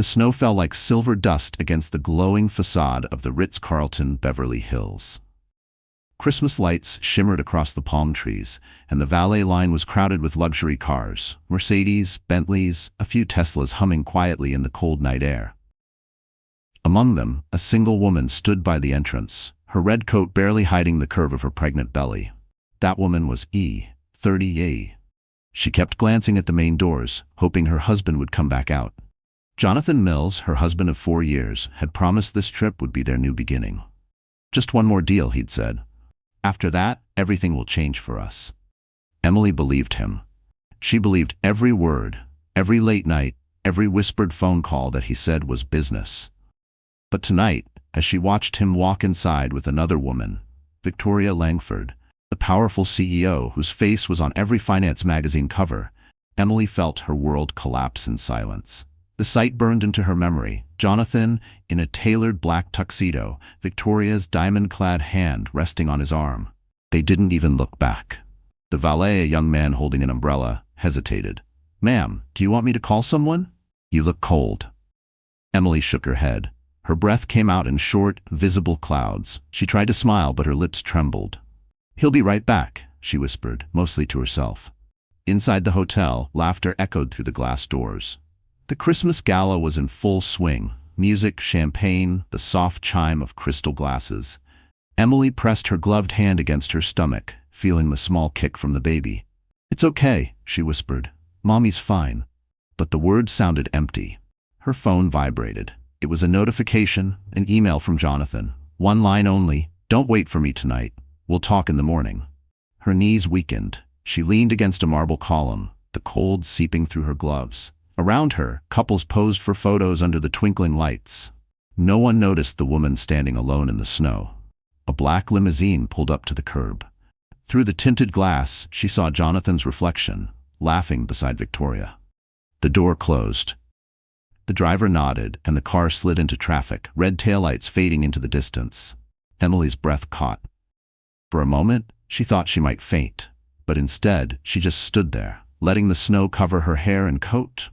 The snow fell like silver dust against the glowing facade of the Ritz-Carlton Beverly Hills. Christmas lights shimmered across the palm trees, and the valet line was crowded with luxury cars, Mercedes, Bentleys, a few Teslas humming quietly in the cold night air. Among them, a single woman stood by the entrance, her red coat barely hiding the curve of her pregnant belly. That woman was 30A. She kept glancing at the main doors, hoping her husband would come back out. Jonathan Mills, her husband of 4 years, had promised this trip would be their new beginning. "Just one more deal," he'd said. "After that, everything will change for us." Emily believed him. She believed every word, every late night, every whispered phone call that he said was business. But tonight, as she watched him walk inside with another woman, Victoria Langford, the powerful CEO whose face was on every finance magazine cover, Emily felt her world collapse in silence. The sight burned into her memory. Jonathan, in a tailored black tuxedo, Victoria's diamond-clad hand resting on his arm. They didn't even look back. The valet, a young man holding an umbrella, hesitated. "Ma'am, do you want me to call someone? You look cold." Emily shook her head. Her breath came out in short, visible clouds. She tried to smile, but her lips trembled. "He'll be right back," she whispered, mostly to herself. Inside the hotel, laughter echoed through the glass doors. The Christmas gala was in full swing. Music, champagne, the soft chime of crystal glasses. Emily pressed her gloved hand against her stomach, feeling the small kick from the baby. "It's okay," she whispered. "Mommy's fine." But the words sounded empty. Her phone vibrated. It was a notification, an email from Jonathan. One line only: "Don't wait for me tonight. We'll talk in the morning." Her knees weakened. She leaned against a marble column, the cold seeping through her gloves. Around her, couples posed for photos under the twinkling lights. No one noticed the woman standing alone in the snow. A black limousine pulled up to the curb. Through the tinted glass, she saw Jonathan's reflection, laughing beside Victoria. The door closed. The driver nodded, and the car slid into traffic, red taillights fading into the distance. Emily's breath caught. For a moment, she thought she might faint, but instead, she just stood there, letting the snow cover her hair and coat.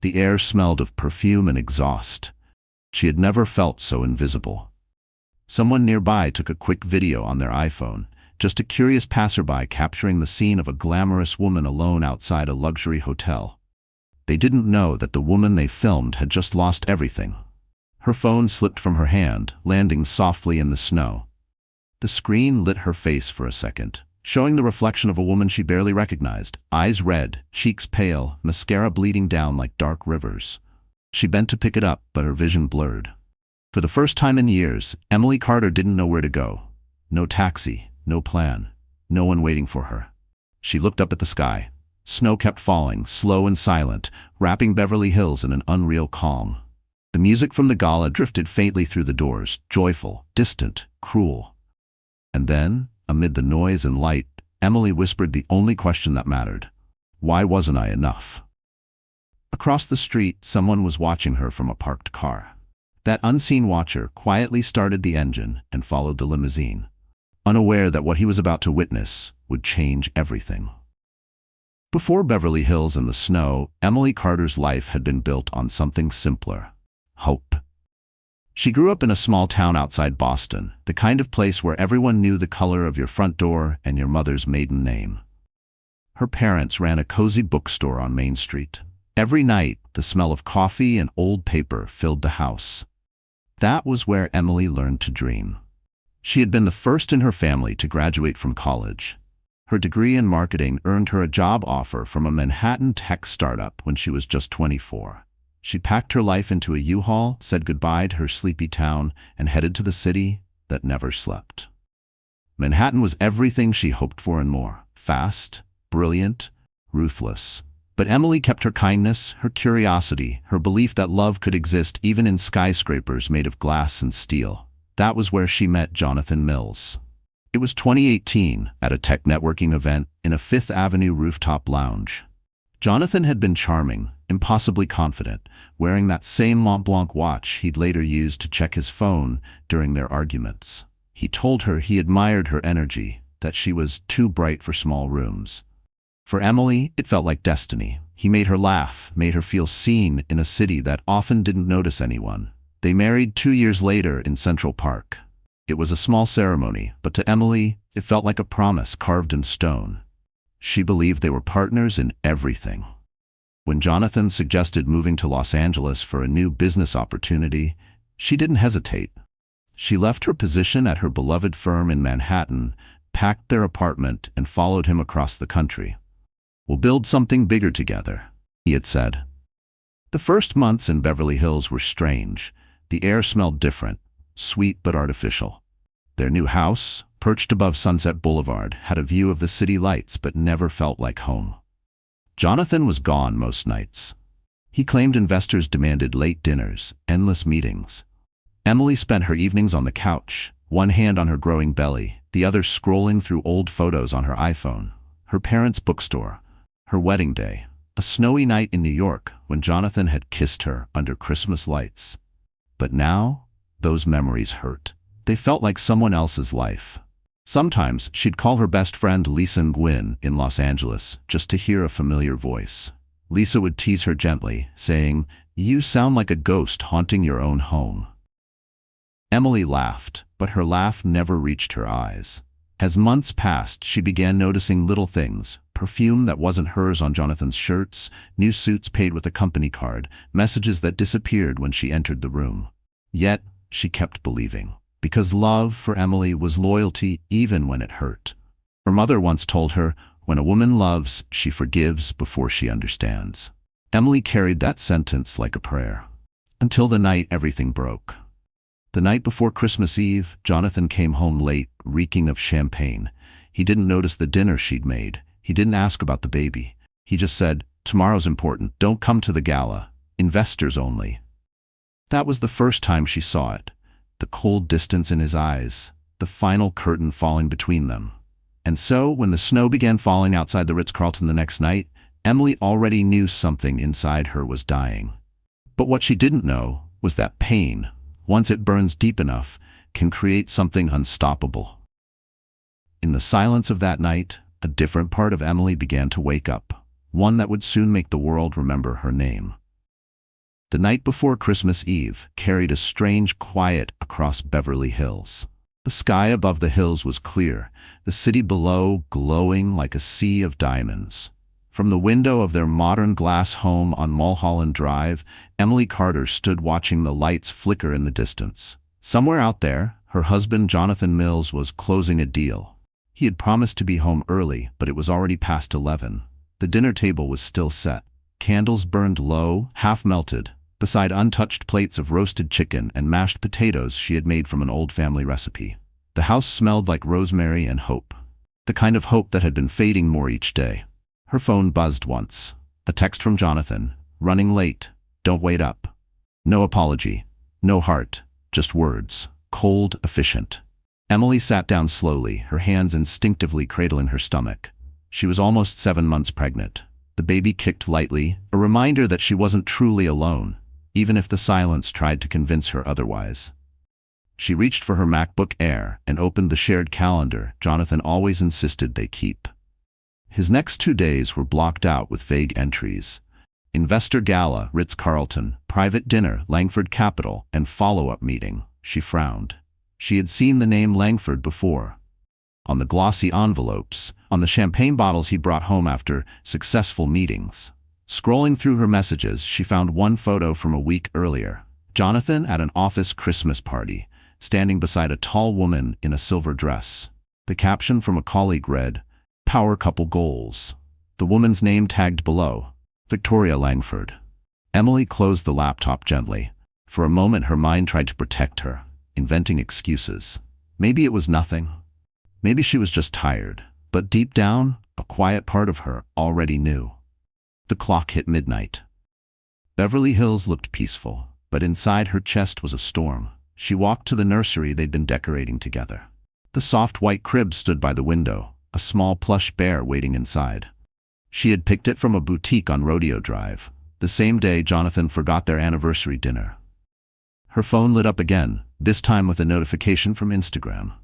The air smelled of perfume and exhaust. She had never felt so invisible. Someone nearby took a quick video on their iPhone, just a curious passerby capturing the scene of a glamorous woman alone outside a luxury hotel. They didn't know that the woman they filmed had just lost everything. Her phone slipped from her hand, landing softly in the snow. The screen lit her face for a second, showing the reflection of a woman she barely recognized, eyes red, cheeks pale, mascara bleeding down like dark rivers. She bent to pick it up, but her vision blurred. For the first time in years, Emily Carter didn't know where to go. No taxi, no plan, no one waiting for her. She looked up at the sky. Snow kept falling, slow and silent, wrapping Beverly Hills in an unreal calm. The music from the gala drifted faintly through the doors, joyful, distant, cruel. And then, amid the noise and light, Emily whispered the only question that mattered. Why wasn't I enough? Across the street, someone was watching her from a parked car. That unseen watcher quietly started the engine and followed the limousine, unaware that what he was about to witness would change everything. Before Beverly Hills and the snow, Emily Carter's life had been built on something simpler: hope. She grew up in a small town outside Boston, the kind of place where everyone knew the color of your front door and your mother's maiden name. Her parents ran a cozy bookstore on Main Street. Every night, the smell of coffee and old paper filled the house. That was where Emily learned to dream. She had been the first in her family to graduate from college. Her degree in marketing earned her a job offer from a Manhattan tech startup when she was just 24. She packed her life into a U-Haul, said goodbye to her sleepy town, and headed to the city that never slept. Manhattan was everything she hoped for and more: fast, brilliant, ruthless. But Emily kept her kindness, her curiosity, her belief that love could exist even in skyscrapers made of glass and steel. That was where she met Jonathan Mills. It was 2018, at a tech networking event in a Fifth Avenue rooftop lounge. Jonathan had been charming, impossibly confident, wearing that same Mont Blanc watch he'd later used to check his phone during their arguments. He told her he admired her energy, that she was too bright for small rooms. For Emily, it felt like destiny. He made her laugh, made her feel seen in a city that often didn't notice anyone. They married 2 years later in Central Park. It was a small ceremony, but to Emily, it felt like a promise carved in stone. She believed they were partners in everything. When Jonathan suggested moving to Los Angeles for a new business opportunity, she didn't hesitate. She left her position at her beloved firm in Manhattan, packed their apartment, and followed him across the country. "We'll build something bigger together," he had said. The first months in Beverly Hills were strange. The air smelled different, sweet but artificial. Their new house, perched above Sunset Boulevard, had a view of the city lights but never felt like home. Jonathan was gone most nights. He claimed investors demanded late dinners, endless meetings. Emily spent her evenings on the couch, one hand on her growing belly, the other scrolling through old photos on her iPhone. Her parents' bookstore, her wedding day, a snowy night in New York when Jonathan had kissed her under Christmas lights. But now, those memories hurt. They felt like someone else's life. Sometimes she'd call her best friend Lisa Nguyen in Los Angeles just to hear a familiar voice. Lisa would tease her gently, saying, "You sound like a ghost haunting your own home." Emily laughed, but her laugh never reached her eyes. As months passed, she began noticing little things: perfume that wasn't hers on Jonathan's shirts, new suits paid with a company card, messages that disappeared when she entered the room. Yet, she kept believing. Because love for Emily was loyalty even when it hurt. Her mother once told her, "When a woman loves, she forgives before she understands." Emily carried that sentence like a prayer. Until the night everything broke. The night before Christmas Eve, Jonathan came home late, reeking of champagne. He didn't notice the dinner she'd made. He didn't ask about the baby. He just said, "Tomorrow's important. Don't come to the gala. Investors only." That was the first time she saw it. The cold distance in his eyes, the final curtain falling between them. And so, when the snow began falling outside the Ritz-Carlton the next night, Emily already knew something inside her was dying. But what she didn't know was that pain, once it burns deep enough, can create something unstoppable. In the silence of that night, a different part of Emily began to wake up, one that would soon make the world remember her name. The night before Christmas Eve carried a strange quiet across Beverly Hills. The sky above the hills was clear, the city below glowing like a sea of diamonds. From the window of their modern glass home on Mulholland Drive, Emily Carter stood watching the lights flicker in the distance. Somewhere out there, her husband Jonathan Mills was closing a deal. He had promised to be home early, but it was already past 11. The dinner table was still set. Candles burned low, half melted, beside untouched plates of roasted chicken and mashed potatoes she had made from an old family recipe. The house smelled like rosemary and hope, the kind of hope that had been fading more each day. Her phone buzzed once. A text from Jonathan, "Running late. Don't wait up." No apology, no heart, just words, cold, efficient. Emily sat down slowly, her hands instinctively cradling her stomach. She was almost 7 months pregnant. The baby kicked lightly, a reminder that she wasn't truly alone, even if the silence tried to convince her otherwise. She reached for her MacBook Air and opened the shared calendar Jonathan always insisted they keep. His next 2 days were blocked out with vague entries: investor gala, Ritz-Carlton, private dinner, Langford Capital, and follow-up meeting. She frowned. She had seen the name Langford before. On the glossy envelopes, on the champagne bottles he brought home after successful meetings. Scrolling through her messages, she found one photo from a week earlier. Jonathan at an office Christmas party, standing beside a tall woman in a silver dress. The caption from a colleague read, "Power couple goals." The woman's name tagged below, Victoria Langford. Emily closed the laptop gently. For a moment her mind tried to protect her, inventing excuses. Maybe it was nothing. Maybe she was just tired. But deep down, a quiet part of her already knew. The clock hit midnight. Beverly Hills looked peaceful, but inside her chest was a storm. She walked to the nursery they'd been decorating together. The soft white crib stood by the window, a small plush bear waiting inside. She had picked it from a boutique on Rodeo Drive, the same day Jonathan forgot their anniversary dinner. Her phone lit up again, this time with a notification from Instagram.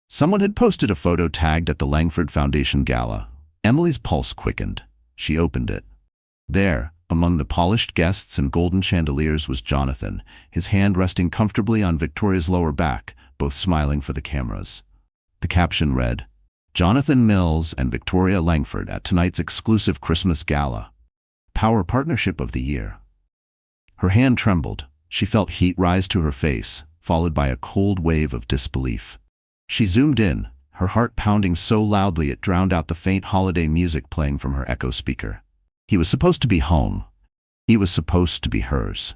Someone had posted a photo tagged at the Langford Foundation Gala. Emily's pulse quickened. She opened it. There, among the polished guests and golden chandeliers, was Jonathan, his hand resting comfortably on Victoria's lower back, both smiling for the cameras. The caption read, "Jonathan Mills and Victoria Langford at tonight's exclusive Christmas gala. Power Partnership of the Year." Her hand trembled. She felt heat rise to her face, followed by a cold wave of disbelief. She zoomed in, her heart pounding so loudly it drowned out the faint holiday music playing from her echo speaker. He was supposed to be home. He was supposed to be hers.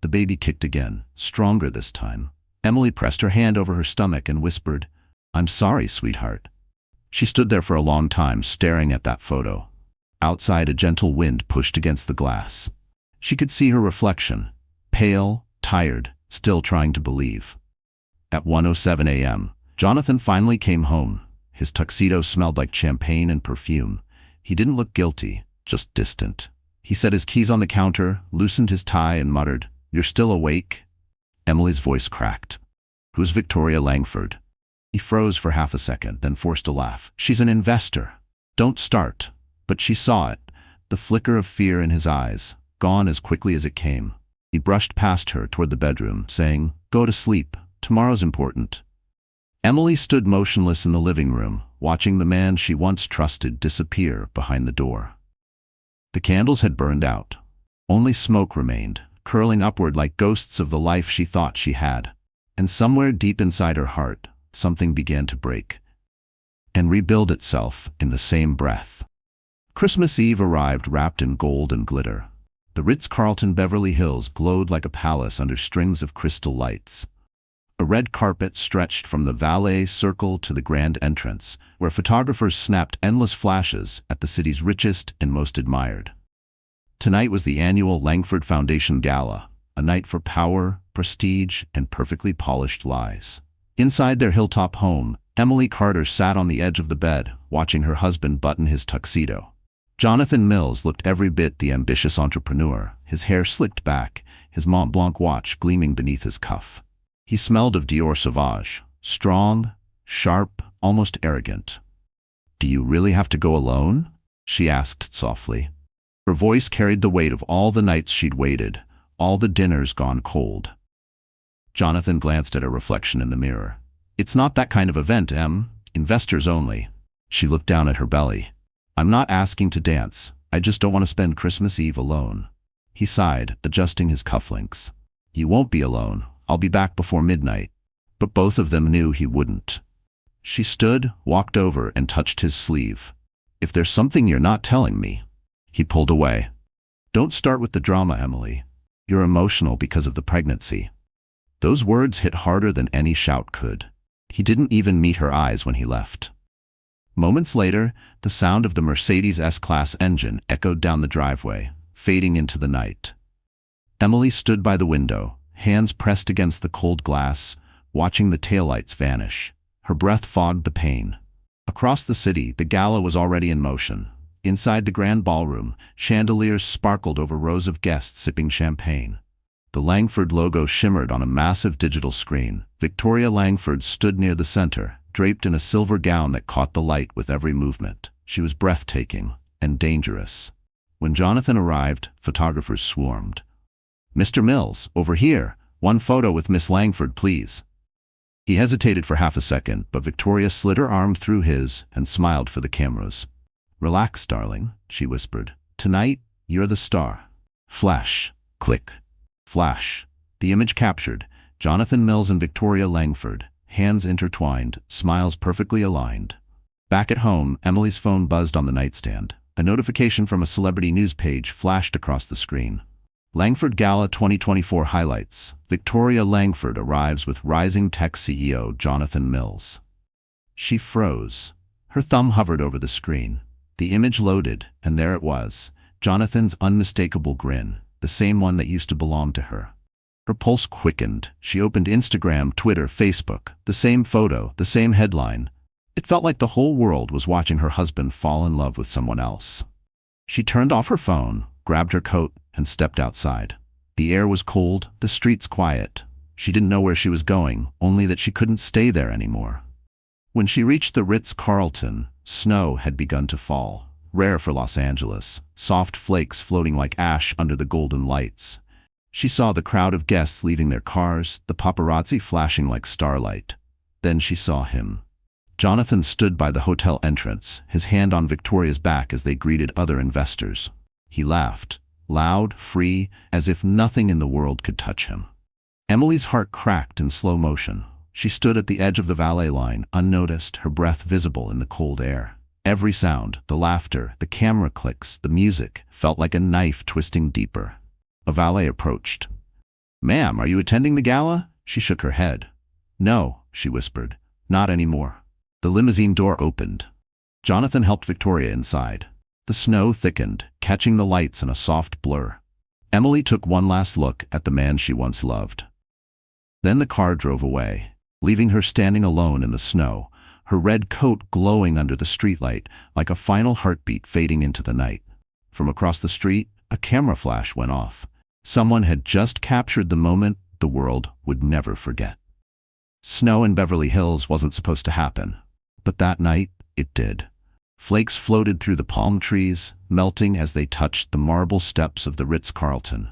The baby kicked again, stronger this time. Emily pressed her hand over her stomach and whispered, "I'm sorry, sweetheart." She stood there for a long time, staring at that photo. Outside, a gentle wind pushed against the glass. She could see her reflection, pale, tired, still trying to believe. At 1:07 a.m., Jonathan finally came home. His tuxedo smelled like champagne and perfume. He didn't look guilty, just distant. He set his keys on the counter, loosened his tie, and muttered, "You're still awake?" Emily's voice cracked. "Who's Victoria Langford?" He froze for half a second, then forced a laugh. "She's an investor." "Don't start." But she saw it, the flicker of fear in his eyes, gone as quickly as it came. He brushed past her toward the bedroom, saying, "Go to sleep. Tomorrow's important." Emily stood motionless in the living room, watching the man she once trusted disappear behind the door. The candles had burned out. Only smoke remained, curling upward like ghosts of the life she thought she had. And somewhere deep inside her heart, something began to break and rebuild itself in the same breath. Christmas Eve arrived wrapped in gold and glitter. The Ritz-Carlton Beverly Hills glowed like a palace under strings of crystal lights. A red carpet stretched from the valet circle to the grand entrance, where photographers snapped endless flashes at the city's richest and most admired. Tonight was the annual Langford Foundation Gala, a night for power, prestige, and perfectly polished lies. Inside their hilltop home, Emily Carter sat on the edge of the bed, watching her husband button his tuxedo. Jonathan Mills looked every bit the ambitious entrepreneur, his hair slicked back, his Mont Blanc watch gleaming beneath his cuff. He smelled of Dior Sauvage, strong, sharp, almost arrogant. "Do you really have to go alone?" she asked softly. Her voice carried the weight of all the nights she'd waited, all the dinners gone cold. Jonathan glanced at her reflection in the mirror. "It's not that kind of event, Em. Investors only." She looked down at her belly. "I'm not asking to dance. I just don't want to spend Christmas Eve alone." He sighed, adjusting his cufflinks. "You won't be alone. I'll be back before midnight." But both of them knew he wouldn't. She stood, walked over, and touched his sleeve. "If there's something you're not telling me." He pulled away. "Don't start with the drama, Emily. You're emotional because of the pregnancy." Those words hit harder than any shout could. He didn't even meet her eyes when he left. Moments later, the sound of the Mercedes S-Class engine echoed down the driveway, fading into the night. Emily stood by the window, hands pressed against the cold glass, watching the taillights vanish. Her breath fogged the pain. Across the city, the gala was already in motion. Inside the grand ballroom, chandeliers sparkled over rows of guests sipping champagne. The Langford logo shimmered on a massive digital screen. Victoria Langford stood near the center, draped in a silver gown that caught the light with every movement. She was breathtaking and dangerous. When Jonathan arrived, photographers swarmed. "Mr. Mills, over here. One photo with Miss Langford, please." He hesitated for half a second, but Victoria slid her arm through his and smiled for the cameras. "Relax, darling," she whispered. "Tonight, you're the star." Flash. Click. Flash. The image captured. Jonathan Mills and Victoria Langford, hands intertwined, smiles perfectly aligned. Back at home, Emily's phone buzzed on the nightstand. A notification from a celebrity news page flashed across the screen. Langford Gala 2024 highlights. Victoria Langford arrives with rising tech CEO Jonathan Mills. She froze. Her thumb hovered over the screen. The image loaded, and there it was, Jonathan's unmistakable grin, the same one that used to belong to her. Her pulse quickened. She opened Instagram, Twitter, Facebook. The same photo, the same headline. It felt like the whole world was watching her husband fall in love with someone else. She turned off her phone, grabbed her coat, and stepped outside. The air was cold, the streets quiet. She didn't know where she was going, only that she couldn't stay there anymore. When she reached the Ritz-Carlton, snow had begun to fall. rare for Los Angeles, soft flakes floating like ash under the golden lights. She saw the crowd of guests leaving their cars, the paparazzi flashing like starlight. Then she saw him. Jonathan stood by the hotel entrance, his hand on Victoria's back as they greeted other investors. He laughed, loud, free, as if nothing in the world could touch him. Emily's heart cracked in slow motion. She stood at the edge of the valet line, unnoticed, her breath visible in the cold air. Every sound, the laughter, the camera clicks, the music, felt like a knife twisting deeper. A valet approached. "Ma'am, are you attending the gala?" She shook her head. "No," she whispered. "Not anymore." The limousine door opened. Jonathan helped Victoria inside. The snow thickened, catching the lights in a soft blur. Emily took one last look at the man she once loved. Then the car drove away, leaving her standing alone in the snow, her red coat glowing under the streetlight like a final heartbeat fading into the night. From across the street, a camera flash went off. Someone had just captured the moment the world would never forget. Snow in Beverly Hills wasn't supposed to happen, but that night it did. Flakes floated through the palm trees, melting as they touched the marble steps of the Ritz-Carlton.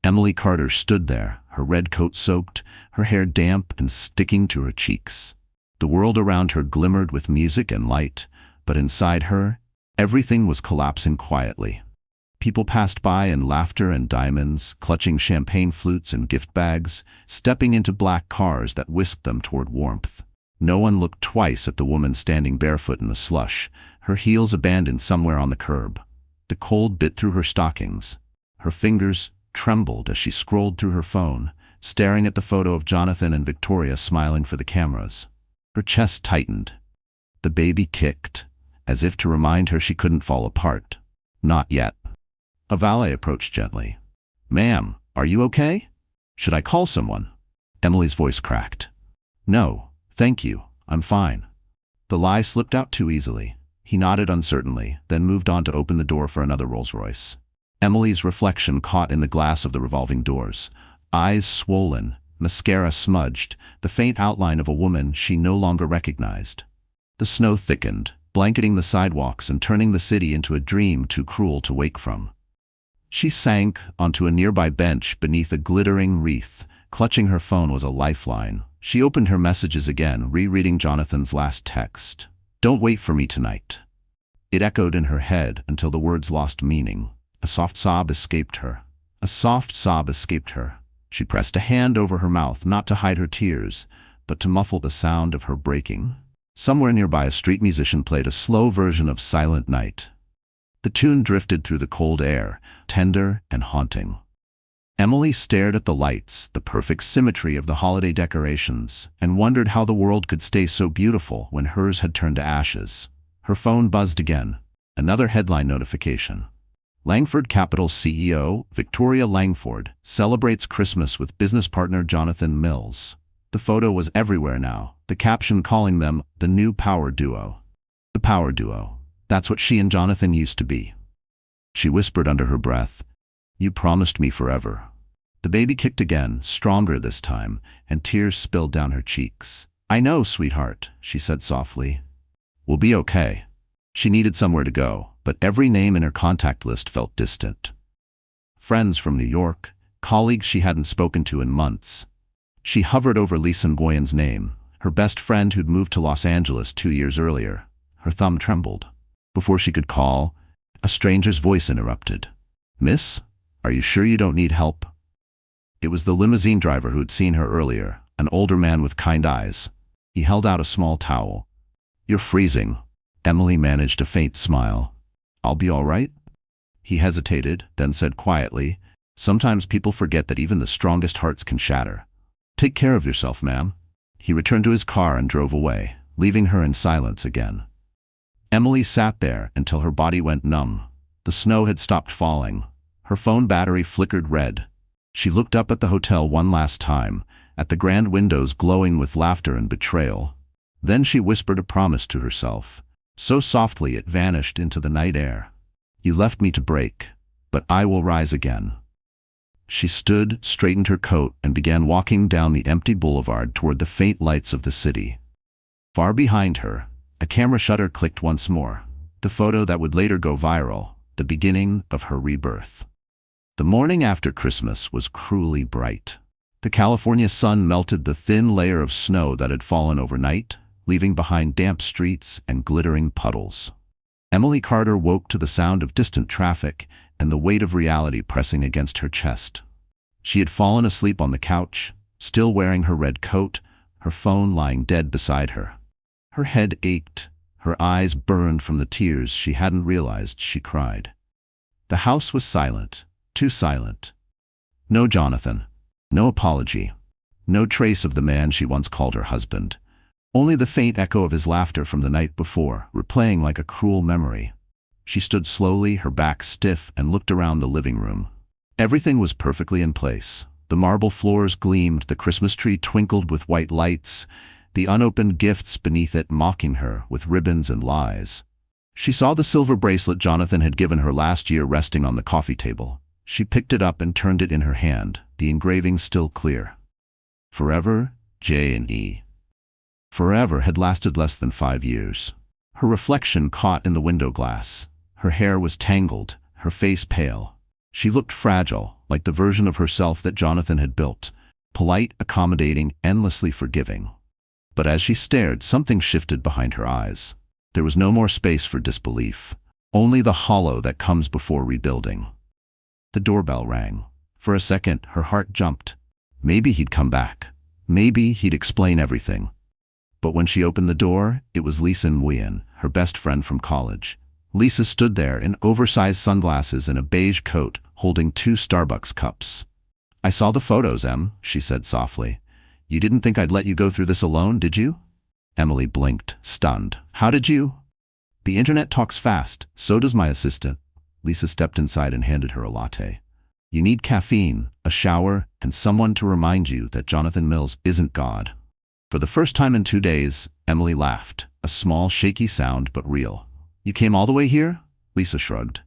Emily Carter stood there, her red coat soaked, her hair damp and sticking to her cheeks. The world around her glimmered with music and light, but inside her, everything was collapsing quietly. People passed by in laughter and diamonds, clutching champagne flutes and gift bags, stepping into black cars that whisked them toward warmth. No one looked twice at the woman standing barefoot in the slush, her heels abandoned somewhere on the curb. The cold bit through her stockings. Her fingers trembled as she scrolled through her phone, staring at the photo of Jonathan and Victoria smiling for the cameras. Her chest tightened. The baby kicked, as if to remind her she couldn't fall apart. Not yet. A valet approached gently. "Ma'am, are you okay? Should I call someone?" Emily's voice cracked. "No, thank you, I'm fine." The lie slipped out too easily. He nodded uncertainly, then moved on to open the door for another Rolls-Royce. Emily's reflection caught in the glass of the revolving doors. Eyes swollen, mascara smudged, the faint outline of a woman she no longer recognized. The snow thickened, blanketing the sidewalks and turning the city into a dream too cruel to wake from. She sank onto a nearby bench beneath a glittering wreath. Clutching her phone was a lifeline. She opened her messages again, rereading Jonathan's last text. "Don't wait for me tonight." It echoed in her head until the words lost meaning. A soft sob escaped her. A soft sob escaped her. She pressed a hand over her mouth, not to hide her tears, but to muffle the sound of her breaking. Somewhere nearby, a street musician played a slow version of Silent Night. The tune drifted through the cold air, tender and haunting. Emily stared at the lights, the perfect symmetry of the holiday decorations, and wondered how the world could stay so beautiful when hers had turned to ashes. Her phone buzzed again. Another headline notification. Langford Capital CEO, Victoria Langford, celebrates Christmas with business partner Jonathan Mills. The photo was everywhere now, the caption calling them the new power duo. The power duo. That's what she and Jonathan used to be. She whispered under her breath, "You promised me forever." The baby kicked again, stronger this time, and tears spilled down her cheeks. "I know, sweetheart," she said softly. "We'll be okay." She needed somewhere to go, but every name in her contact list felt distant. Friends from New York, colleagues she hadn't spoken to in months. She hovered over Lisa Nguyen's name, her best friend who'd moved to Los Angeles 2 years earlier. Her thumb trembled. Before she could call, a stranger's voice interrupted. "Miss, are you sure you don't need help?" It was the limousine driver who'd seen her earlier, an older man with kind eyes. He held out a small towel. "You're freezing." Emily managed a faint smile. "I'll be all right?" He hesitated, then said quietly, "Sometimes people forget that even the strongest hearts can shatter. Take care of yourself, ma'am." He returned to his car and drove away, leaving her in silence again. Emily sat there until her body went numb. The snow had stopped falling. Her phone battery flickered red. She looked up at the hotel one last time, at the grand windows glowing with laughter and betrayal. Then she whispered a promise to herself. So softly it vanished into the night air. "You left me to break, but I will rise again." She stood, straightened her coat, and began walking down the empty boulevard toward the faint lights of the city. Far behind her, a camera shutter clicked once more. The the photo that would later go viral, the beginning of her rebirth. The morning after Christmas was cruelly bright. The California sun melted the thin layer of snow that had fallen overnight, leaving behind damp streets and glittering puddles. Emily Carter woke to the sound of distant traffic and the weight of reality pressing against her chest. She had fallen asleep on the couch, still wearing her red coat, her phone lying dead beside her. Her head ached, her eyes burned from the tears she hadn't realized she cried. The house was silent, too silent. No Jonathan, no apology, no trace of the man she once called her husband. Only the faint echo of his laughter from the night before, replaying like a cruel memory. She stood slowly, her back stiff, and looked around the living room. Everything was perfectly in place. The marble floors gleamed, the Christmas tree twinkled with white lights, the unopened gifts beneath it mocking her with ribbons and lies. She saw the silver bracelet Jonathan had given her last year resting on the coffee table. She picked it up and turned it in her hand, the engraving still clear. Forever, J&E. Forever had lasted less than 5 years. Her reflection caught in the window glass. Her hair was tangled, her face pale. She looked fragile, like the version of herself that Jonathan had built, polite, accommodating, endlessly forgiving. But as she stared, something shifted behind her eyes. There was no more space for disbelief, only the hollow that comes before rebuilding. The doorbell rang. For a second, her heart jumped. Maybe he'd come back. Maybe he'd explain everything. But when she opened the door, it was Lisa Nguyen, her best friend from college. Lisa stood there in oversized sunglasses and a beige coat, holding 2 Starbucks cups. "I saw the photos, Em," she said softly. "You didn't think I'd let you go through this alone, did you?" Emily blinked, stunned. "How did you?" "The internet talks fast, so does my assistant." Lisa stepped inside and handed her a latte. "You need caffeine, a shower, and someone to remind you that Jonathan Mills isn't God." For the first time in 2 days, Emily laughed, a small, shaky sound but real. "You came all the way here?" Lisa shrugged.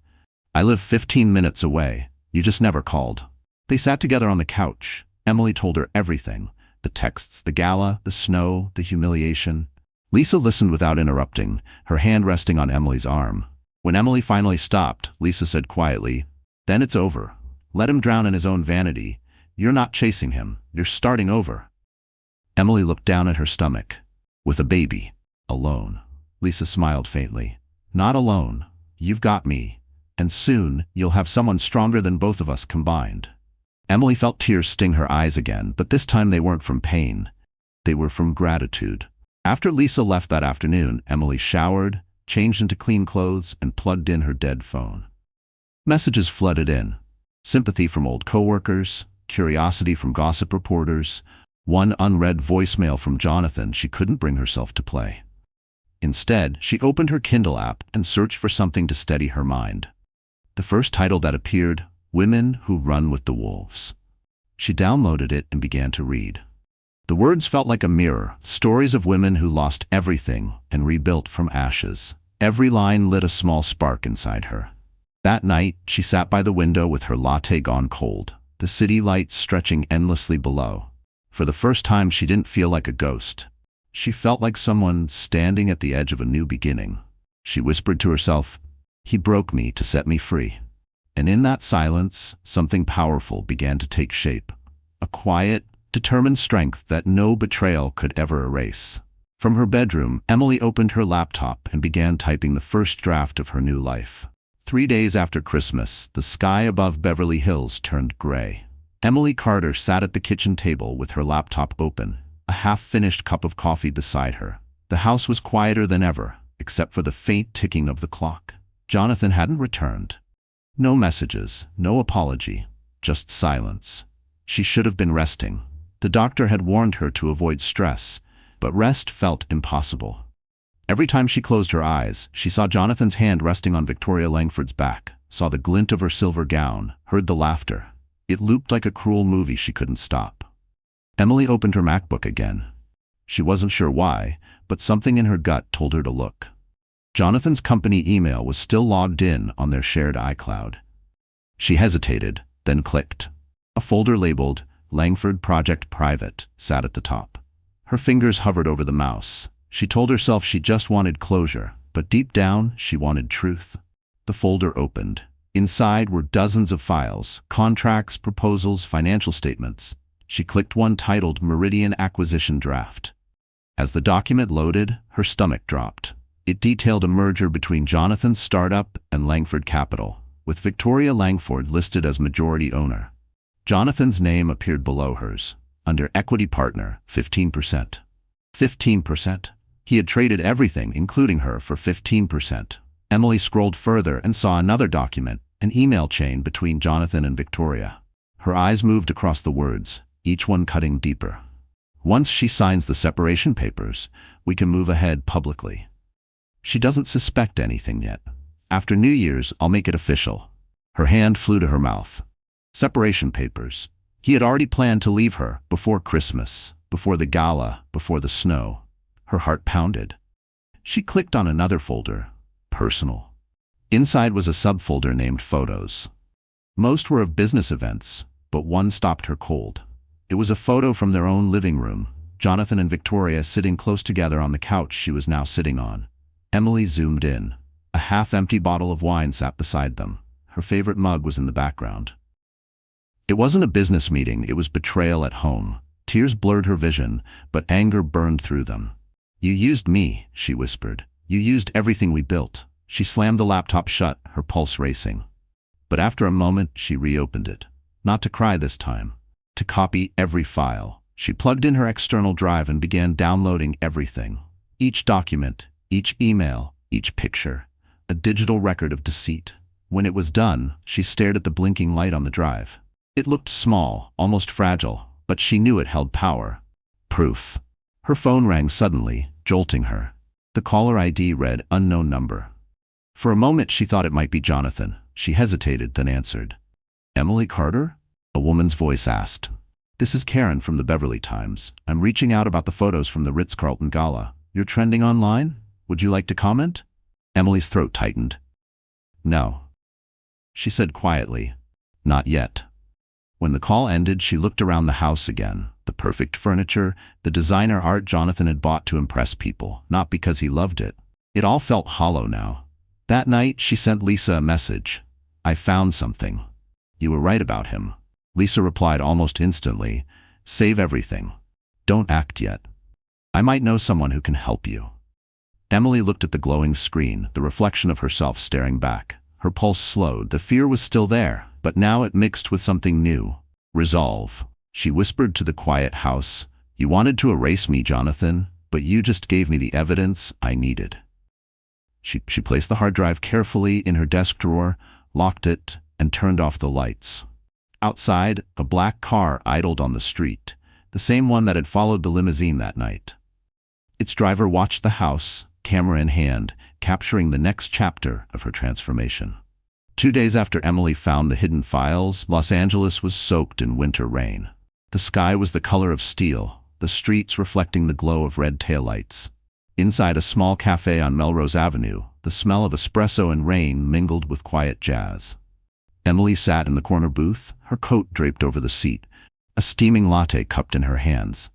"I live 15 minutes away. You just never called." They sat together on the couch. Emily told her everything. The texts, the gala, the snow, the humiliation. Lisa listened without interrupting, her hand resting on Emily's arm. When Emily finally stopped, Lisa said quietly, "Then it's over. Let him drown in his own vanity. You're not chasing him. You're starting over." Emily looked down at her stomach. "With a baby. Alone." Lisa smiled faintly. "Not alone. You've got me. And soon, you'll have someone stronger than both of us combined." Emily felt tears sting her eyes again, but this time they weren't from pain. They were from gratitude. After Lisa left that afternoon, Emily showered, changed into clean clothes, and plugged in her dead phone. Messages flooded in. Sympathy from old coworkers, curiosity from gossip reporters, one unread voicemail from Jonathan she couldn't bring herself to play. Instead, she opened her Kindle app and searched for something to steady her mind. The first title that appeared, "Women Who Run with the Wolves." She downloaded it and began to read. The words felt like a mirror, stories of women who lost everything and rebuilt from ashes. Every line lit a small spark inside her. That night, she sat by the window with her latte gone cold, the city lights stretching endlessly below. For the first time, she didn't feel like a ghost. She felt like someone standing at the edge of a new beginning. She whispered to herself, "He broke me to set me free." And in that silence, something powerful began to take shape. A quiet, determined strength that no betrayal could ever erase. From her bedroom, Emily opened her laptop and began typing the first draft of her new life. 3 days after Christmas, the sky above Beverly Hills turned gray. Emily Carter sat at the kitchen table with her laptop open, a half-finished cup of coffee beside her. The house was quieter than ever, except for the faint ticking of the clock. Jonathan hadn't returned. No messages, no apology, just silence. She should have been resting. The doctor had warned her to avoid stress, but rest felt impossible. Every time she closed her eyes, she saw Jonathan's hand resting on Victoria Langford's back, saw the glint of her silver gown, heard the laughter. It looped like a cruel movie she couldn't stop. Emily opened her MacBook again. She wasn't sure why, but something in her gut told her to look. Jonathan's company email was still logged in on their shared iCloud. She hesitated, then clicked. A folder labeled Langford Project Private sat at the top. Her fingers hovered over the mouse. She told herself she just wanted closure, But deep down, she wanted truth. The folder opened. Inside were dozens of files, contracts, proposals, financial statements. She clicked one titled Meridian Acquisition Draft. As the document loaded, her stomach dropped. It detailed a merger between Jonathan's startup and Langford Capital, with Victoria Langford listed as majority owner. Jonathan's name appeared below hers, under equity partner, 15%. 15%? He had traded everything, including her, for 15%. Emily scrolled further and saw another document, an email chain between Jonathan and Victoria. Her eyes moved across the words, each one cutting deeper. Once she signs the separation papers, we can move ahead publicly. She doesn't suspect anything yet. After New Year's, I'll make it official. Her hand flew to her mouth. Separation papers. He had already planned to leave her before Christmas, before the gala, before the snow. Her heart pounded. She clicked on another folder, personal. Inside was a subfolder named Photos. Most were of business events, but one stopped her cold. It was a photo from their own living room, Jonathan and Victoria sitting close together on the couch she was now sitting on. Emily zoomed in. A half-empty bottle of wine sat beside them. Her favorite mug was in the background. It wasn't a business meeting, it was betrayal at home. Tears blurred her vision, but anger burned through them. "You used me," she whispered. "You used everything we built." She slammed the laptop shut, her pulse racing. But after a moment, she reopened it. Not to cry this time. To copy every file. She plugged in her external drive and began downloading everything. Each document, each email, each picture. A digital record of deceit. When it was done, she stared at the blinking light on the drive. It looked small, almost fragile, but she knew it held power. Proof. Her phone rang suddenly, jolting her. The caller ID read unknown number. For a moment she thought it might be Jonathan. She hesitated, then answered. "Emily Carter?" A woman's voice asked. "This is Karen from the Beverly Times. I'm reaching out about the photos from the Ritz-Carlton Gala. You're trending online? Would you like to comment?" Emily's throat tightened. "No," she said quietly. "Not yet." When the call ended, she looked around the house again. The perfect furniture, the designer art Jonathan had bought to impress people, not because he loved it. It all felt hollow now. That night, she sent Lisa a message. "I found something. You were right about him." Lisa replied almost instantly, "Save everything. Don't act yet. I might know someone who can help you." Emily looked at the glowing screen, the reflection of herself staring back. Her pulse slowed. The fear was still there, but now it mixed with something new. Resolve. She whispered to the quiet house, "You wanted to erase me, Jonathan, but you just gave me the evidence I needed." She placed the hard drive carefully in her desk drawer, locked it, and turned off the lights. Outside, a black car idled on the street, the same one that had followed the limousine that night. Its driver watched the house, camera in hand, capturing the next chapter of her transformation. 2 days after Emily found the hidden files, Los Angeles was soaked in winter rain. The sky was the color of steel, the streets reflecting the glow of red taillights. Inside a small cafe on Melrose Avenue, the smell of espresso and rain mingled with quiet jazz. Emily sat in the corner booth, her coat draped over the seat, a steaming latte cupped in her hands.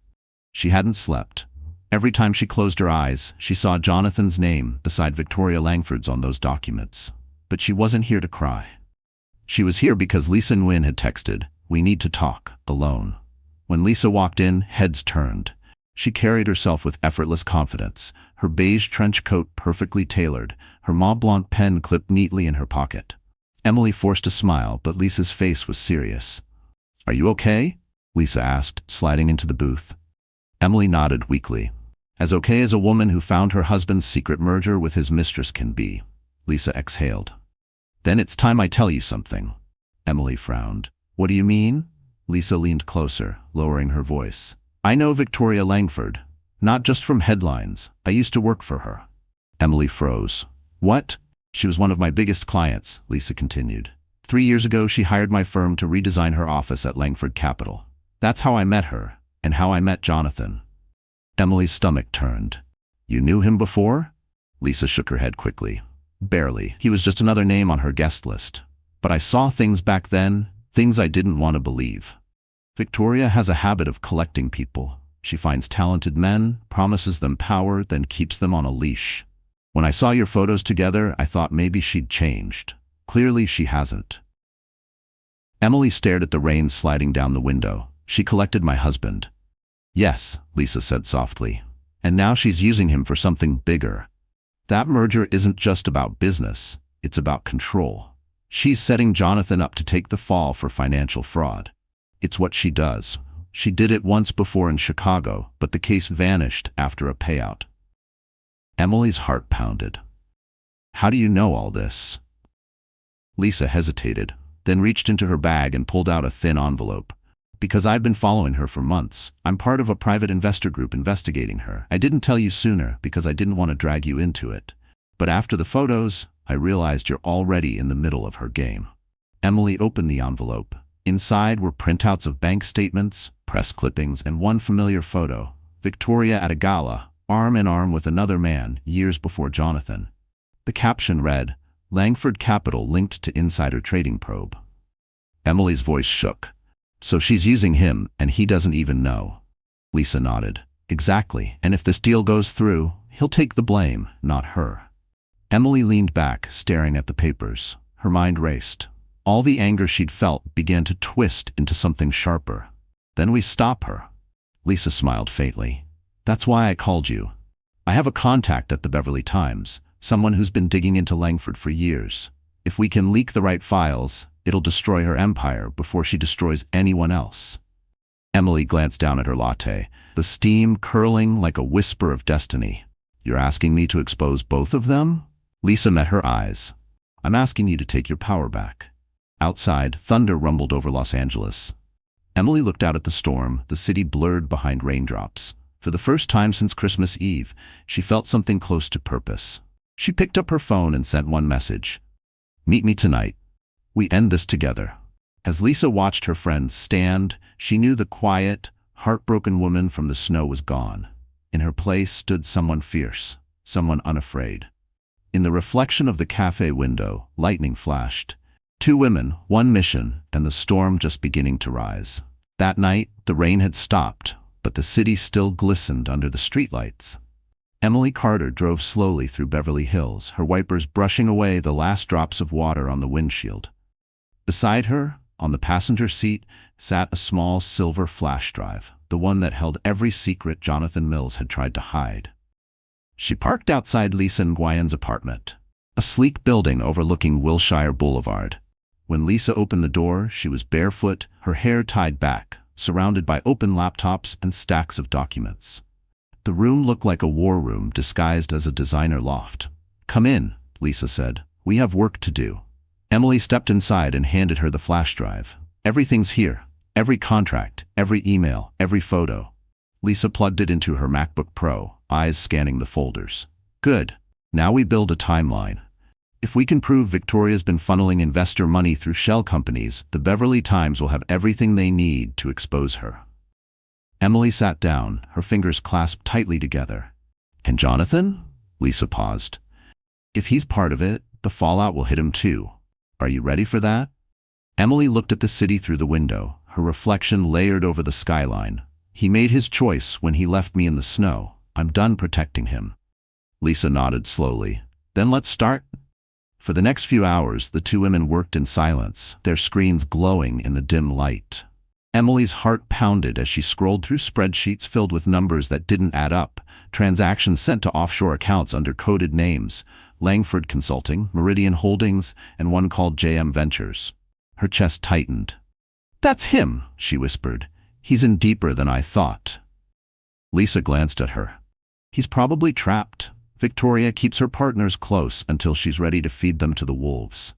She hadn't slept. Every time she closed her eyes, she saw Jonathan's name beside Victoria Langford's on those documents. But she wasn't here to cry. She was here because Lisa Nguyen had texted, "We need to talk, alone." When Lisa walked in, heads turned. She carried herself with effortless confidence, her beige trench coat perfectly tailored, her Mont Blanc pen clipped neatly in her pocket. Emily forced a smile, but Lisa's face was serious. "Are you okay?" Lisa asked, sliding into the booth. Emily nodded weakly. "As okay as a woman who found her husband's secret merger with his mistress can be." Lisa exhaled. "Then it's time I tell you something." Emily frowned. "What do you mean?" Lisa leaned closer, lowering her voice. "I know Victoria Langford. Not just from headlines. I used to work for her." Emily froze. "What?" "She was one of my biggest clients," Lisa continued. 3 years ago, she hired my firm to redesign her office at Langford Capital. That's how I met her, and how I met Jonathan." Emily's stomach turned. "You knew him before?" Lisa shook her head quickly. "Barely. He was just another name on her guest list. But I saw things back then, things I didn't want to believe. Victoria has a habit of collecting people. She finds talented men, promises them power, then keeps them on a leash. When I saw your photos together, I thought maybe she'd changed. Clearly she hasn't. Emily stared at the rain sliding down the window. She collected my husband. Yes, Lisa said softly. And now she's using him for something bigger. That merger isn't just about business, it's about control. She's setting Jonathan up to take the fall for financial fraud. It's what she does. She did it once before in Chicago, but the case vanished after a payout. Emily's heart pounded. How do you know all this? Lisa hesitated, then reached into her bag and pulled out a thin envelope. Because I've been following her for months. I'm part of a private investor group investigating her. I didn't tell you sooner because I didn't want to drag you into it. But after the photos, I realized you're already in the middle of her game. Emily opened the envelope. Inside were printouts of bank statements, press clippings, and one familiar photo. Victoria at a gala, arm in arm with another man, years before Jonathan. The caption read, Langford Capital linked to insider trading probe. Emily's voice shook. So she's using him, and he doesn't even know. Lisa nodded. Exactly, and if this deal goes through, he'll take the blame, not her. Emily leaned back, staring at the papers. Her mind raced. All the anger she'd felt began to twist into something sharper. Then we stop her. Lisa smiled faintly. That's why I called you. I have a contact at the Beverly Times, someone who's been digging into Langford for years. If we can leak the right files, it'll destroy her empire before she destroys anyone else. Emily glanced down at her latte, the steam curling like a whisper of destiny. You're asking me to expose both of them? Lisa met her eyes. I'm asking you to take your power back. Outside, thunder rumbled over Los Angeles. Emily looked out at the storm, the city blurred behind raindrops. For the first time since Christmas Eve, she felt something close to purpose. She picked up her phone and sent one message. Meet me tonight. We end this together. As Lisa watched her friends stand, she knew the quiet, heartbroken woman from the snow was gone. In her place stood someone fierce, someone unafraid. In the reflection of the cafe window, lightning flashed. Two women, one mission, and the storm just beginning to rise. That night, the rain had stopped, but the city still glistened under the streetlights. Emily Carter drove slowly through Beverly Hills, her wipers brushing away the last drops of water on the windshield. Beside her, on the passenger seat, sat a small silver flash drive, the one that held every secret Jonathan Mills had tried to hide. She parked outside Lisa Nguyen's apartment, a sleek building overlooking Wilshire Boulevard. When Lisa opened the door, she was barefoot, her hair tied back, surrounded by open laptops and stacks of documents. The room looked like a war room disguised as a designer loft. Come in, Lisa said. We have work to do. Emily stepped inside and handed her the flash drive. Everything's here. Every contract, every email, every photo. Lisa plugged it into her MacBook Pro, eyes scanning the folders. Good. Now we build a timeline. If we can prove Victoria's been funneling investor money through shell companies, the Beverly Times will have everything they need to expose her. Emily sat down, her fingers clasped tightly together. And Jonathan? Lisa paused. If he's part of it, the fallout will hit him too. Are you ready for that? Emily looked at the city through the window, her reflection layered over the skyline. He made his choice when he left me in the snow. I'm done protecting him. Lisa nodded slowly. Then let's start. For the next few hours, the two women worked in silence, their screens glowing in the dim light. Emily's heart pounded as she scrolled through spreadsheets filled with numbers that didn't add up, transactions sent to offshore accounts under coded names, Langford Consulting, Meridian Holdings, and one called JM Ventures. Her chest tightened. That's him, she whispered. He's in deeper than I thought. Lisa glanced at her. He's probably trapped. Victoria keeps her partners close until she's ready to feed them to the wolves.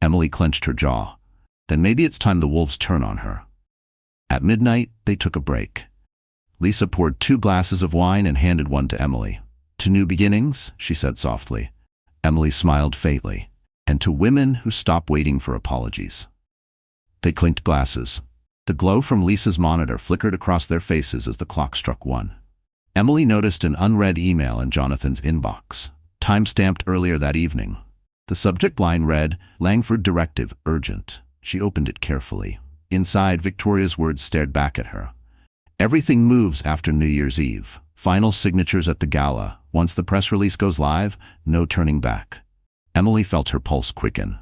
Emily clenched her jaw. Then maybe it's time the wolves turn on her. At midnight, they took a break. Lisa poured 2 glasses of wine and handed one to Emily. To new beginnings, she said softly. Emily smiled faintly. And to women who stop waiting for apologies. They clinked glasses. The glow from Lisa's monitor flickered across their faces as the clock struck 1. Emily noticed an unread email in Jonathan's inbox, time-stamped earlier that evening. The subject line read, Langford Directive, Urgent. She opened it carefully. Inside, Victoria's words stared back at her. Everything moves after New Year's Eve. Final signatures at the gala. Once the press release goes live, no turning back. Emily felt her pulse quicken.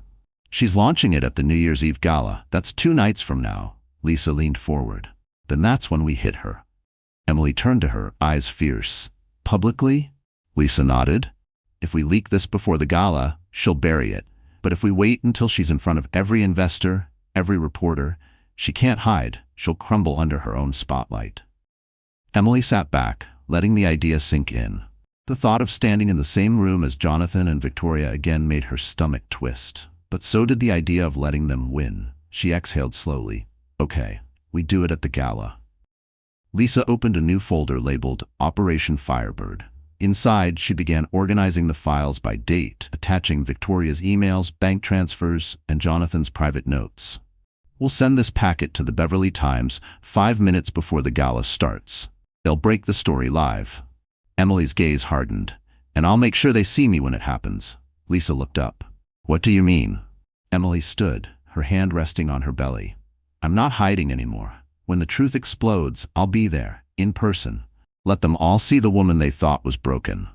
She's launching it at the New Year's Eve gala. That's 2 nights from now. Lisa leaned forward. Then that's when we hit her. Emily turned to her, eyes fierce. Publicly? Lisa nodded. If we leak this before the gala, she'll bury it. But if we wait until she's in front of every investor, every reporter, she can't hide. She'll crumble under her own spotlight. Emily sat back, letting the idea sink in. The thought of standing in the same room as Jonathan and Victoria again made her stomach twist. But so did the idea of letting them win. She exhaled slowly. Okay, we do it at the gala. Lisa opened a new folder labeled Operation Firebird. Inside, she began organizing the files by date, attaching Victoria's emails, bank transfers, and Jonathan's private notes. We'll send this packet to the Beverly Times 5 minutes before the gala starts. They'll break the story live. Emily's gaze hardened. And I'll make sure they see me when it happens. Lisa looked up. What do you mean? Emily stood, her hand resting on her belly. I'm not hiding anymore. When the truth explodes, I'll be there, in person. Let them all see the woman they thought was broken.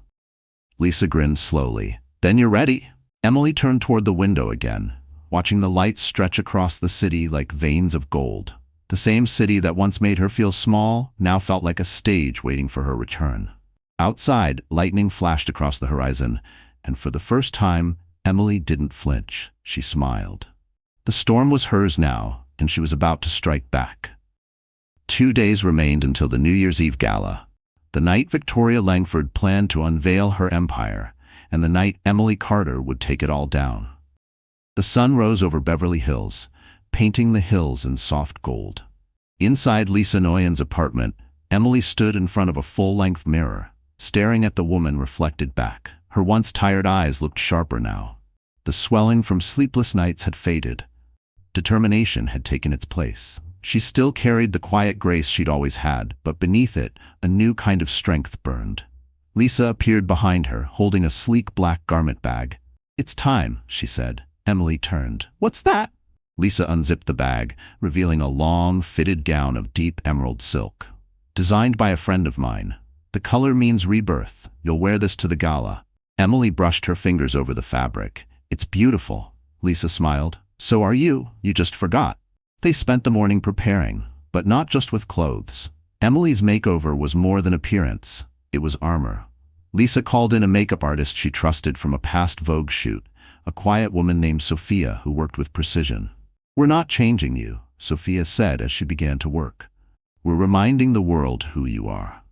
Lisa grinned slowly. Then you're ready? Emily turned toward the window again, watching the lights stretch across the city like veins of gold. The same city that once made her feel small now felt like a stage waiting for her return. Outside, lightning flashed across the horizon, and for the first time, Emily didn't flinch. She smiled. The storm was hers now, and she was about to strike back. 2 days remained until the New Year's Eve gala. The night Victoria Langford planned to unveil her empire, and the night Emily Carter would take it all down. The sun rose over Beverly Hills, painting the hills in soft gold. Inside Lisa Noyan's apartment, Emily stood in front of a full-length mirror, staring at the woman reflected back. Her once tired eyes looked sharper now. The swelling from sleepless nights had faded. Determination had taken its place. She still carried the quiet grace she'd always had, but beneath it, a new kind of strength burned. Lisa appeared behind her, holding a sleek black garment bag. It's time, she said. Emily turned. What's that? Lisa unzipped the bag, revealing a long, fitted gown of deep emerald silk. Designed by a friend of mine. The color means rebirth. You'll wear this to the gala. Emily brushed her fingers over the fabric. It's beautiful. Lisa smiled. So are you. You just forgot. They spent the morning preparing, but not just with clothes. Emily's makeover was more than appearance. It was armor. Lisa called in a makeup artist she trusted from a past Vogue shoot, a quiet woman named Sophia who worked with precision. We're not changing you, Sophia said as she began to work. We're reminding the world who you are.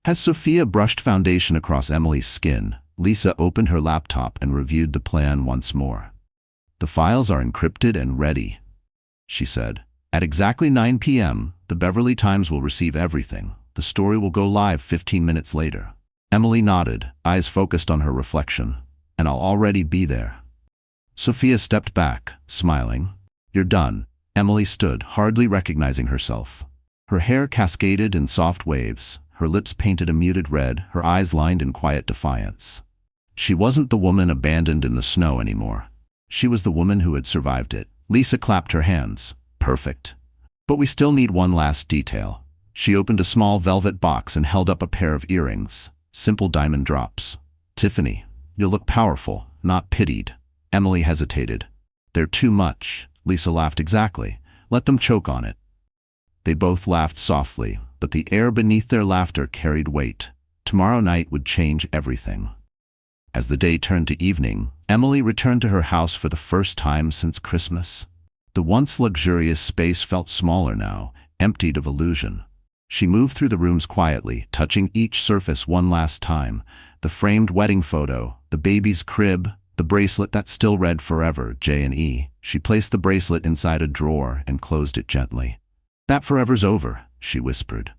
As Sophia brushed foundation across Emily's skin, Lisa opened her laptop and reviewed the plan once more. The files are encrypted and ready, she said. At exactly 9 p.m., the Beverly Times will receive everything. The story will go live 15 minutes later. Emily nodded, eyes focused on her reflection. And I'll already be there. Sophia stepped back, smiling. You're done. Emily stood, hardly recognizing herself. Her hair cascaded in soft waves, her lips painted a muted red, her eyes lined in quiet defiance. She wasn't the woman abandoned in the snow anymore. She was the woman who had survived it. Lisa clapped her hands. Perfect. But we still need one last detail. She opened a small velvet box and held up a pair of earrings. Simple diamond drops. Tiffany, you'll look powerful, not pitied. Emily hesitated. They're too much. Lisa laughed. Exactly. Let them choke on it. They both laughed softly, but the air beneath their laughter carried weight. Tomorrow night would change everything. As the day turned to evening, Emily returned to her house for the first time since Christmas. The once luxurious space felt smaller now, emptied of illusion. She moved through the rooms quietly, touching each surface one last time. The framed wedding photo, the baby's crib, the bracelet that still read forever, J&E. She placed the bracelet inside a drawer and closed it gently. That forever's over, she whispered.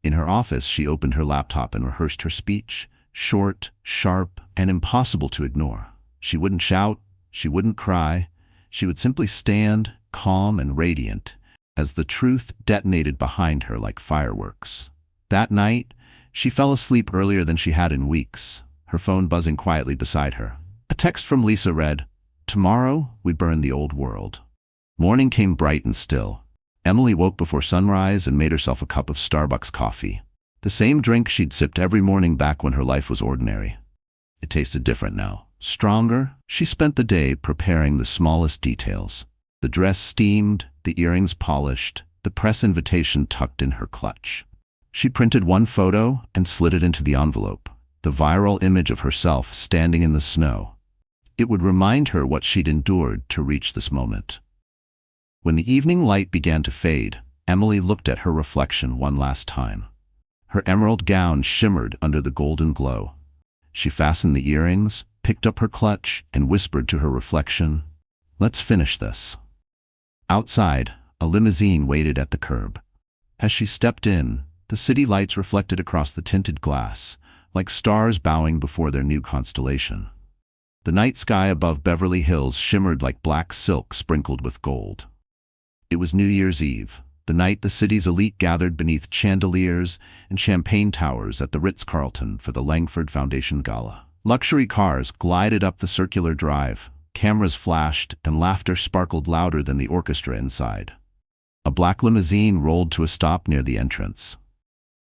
In her office, she opened her laptop and rehearsed her speech. Short, sharp, and impossible to ignore. She wouldn't shout, she wouldn't cry. She would simply stand, calm and radiant, as the truth detonated behind her like fireworks. That night, she fell asleep earlier than she had in weeks, her phone buzzing quietly beside her. A text from Lisa read, "Tomorrow, we burn the old world." Morning came bright and still. Emily woke before sunrise and made herself a cup of Starbucks coffee. The same drink she'd sipped every morning back when her life was ordinary. It tasted different now. Stronger. She spent the day preparing the smallest details. The dress steamed, the earrings polished, the press invitation tucked in her clutch. She printed one photo and slid it into the envelope, the viral image of herself standing in the snow. It would remind her what she'd endured to reach this moment. When the evening light began to fade, Emily looked at her reflection one last time. Her emerald gown shimmered under the golden glow. She fastened the earrings, picked up her clutch, and whispered to her reflection, "Let's finish this." Outside, a limousine waited at the curb. As she stepped in, the city lights reflected across the tinted glass, like stars bowing before their new constellation. The night sky above Beverly Hills shimmered like black silk sprinkled with gold. It was New Year's Eve, the night the city's elite gathered beneath chandeliers and champagne towers at the Ritz-Carlton for the Langford Foundation Gala. Luxury cars glided up the circular drive, cameras flashed, and laughter sparkled louder than the orchestra inside. A black limousine rolled to a stop near the entrance.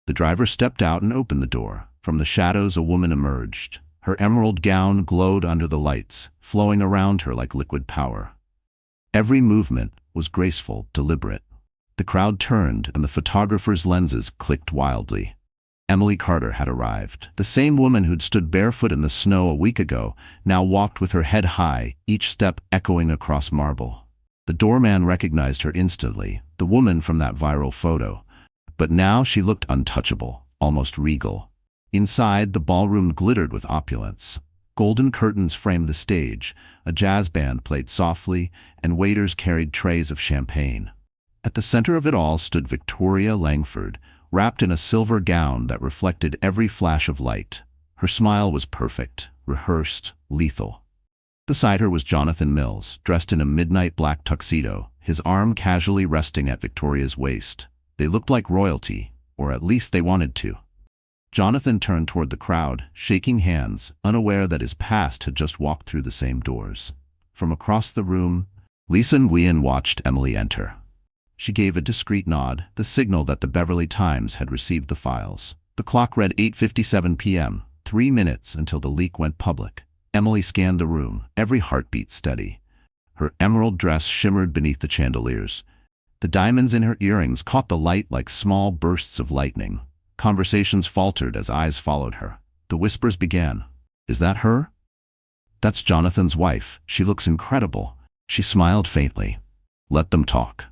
The driver stepped out and opened the door. From the shadows a woman emerged. Her emerald gown glowed under the lights, flowing around her like liquid power. Every movement was graceful, deliberate. The crowd turned and the photographer's lenses clicked wildly. Emily Carter had arrived. The same woman who'd stood barefoot in the snow a week ago now walked with her head high, each step echoing across marble. The doorman recognized her instantly, the woman from that viral photo. But now she looked untouchable, almost regal. Inside, the ballroom glittered with opulence. Golden curtains framed the stage, a jazz band played softly, and waiters carried trays of champagne. At the center of it all stood Victoria Langford, wrapped in a silver gown that reflected every flash of light. Her smile was perfect, rehearsed, lethal. Beside her was Jonathan Mills, dressed in a midnight black tuxedo, his arm casually resting at Victoria's waist. They looked like royalty, or at least they wanted to. Jonathan turned toward the crowd, shaking hands, unaware that his past had just walked through the same doors. From across the room, Lisa Nguyen watched Emily enter. She gave a discreet nod, the signal that the Beverly Times had received the files. The clock read 8:57 p.m., 3 minutes until the leak went public. Emily scanned the room, every heartbeat steady. Her emerald dress shimmered beneath the chandeliers. The diamonds in her earrings caught the light like small bursts of lightning. Conversations faltered as eyes followed her. The whispers began. "Is that her?" "That's Jonathan's wife. She looks incredible." She smiled faintly. "Let them talk."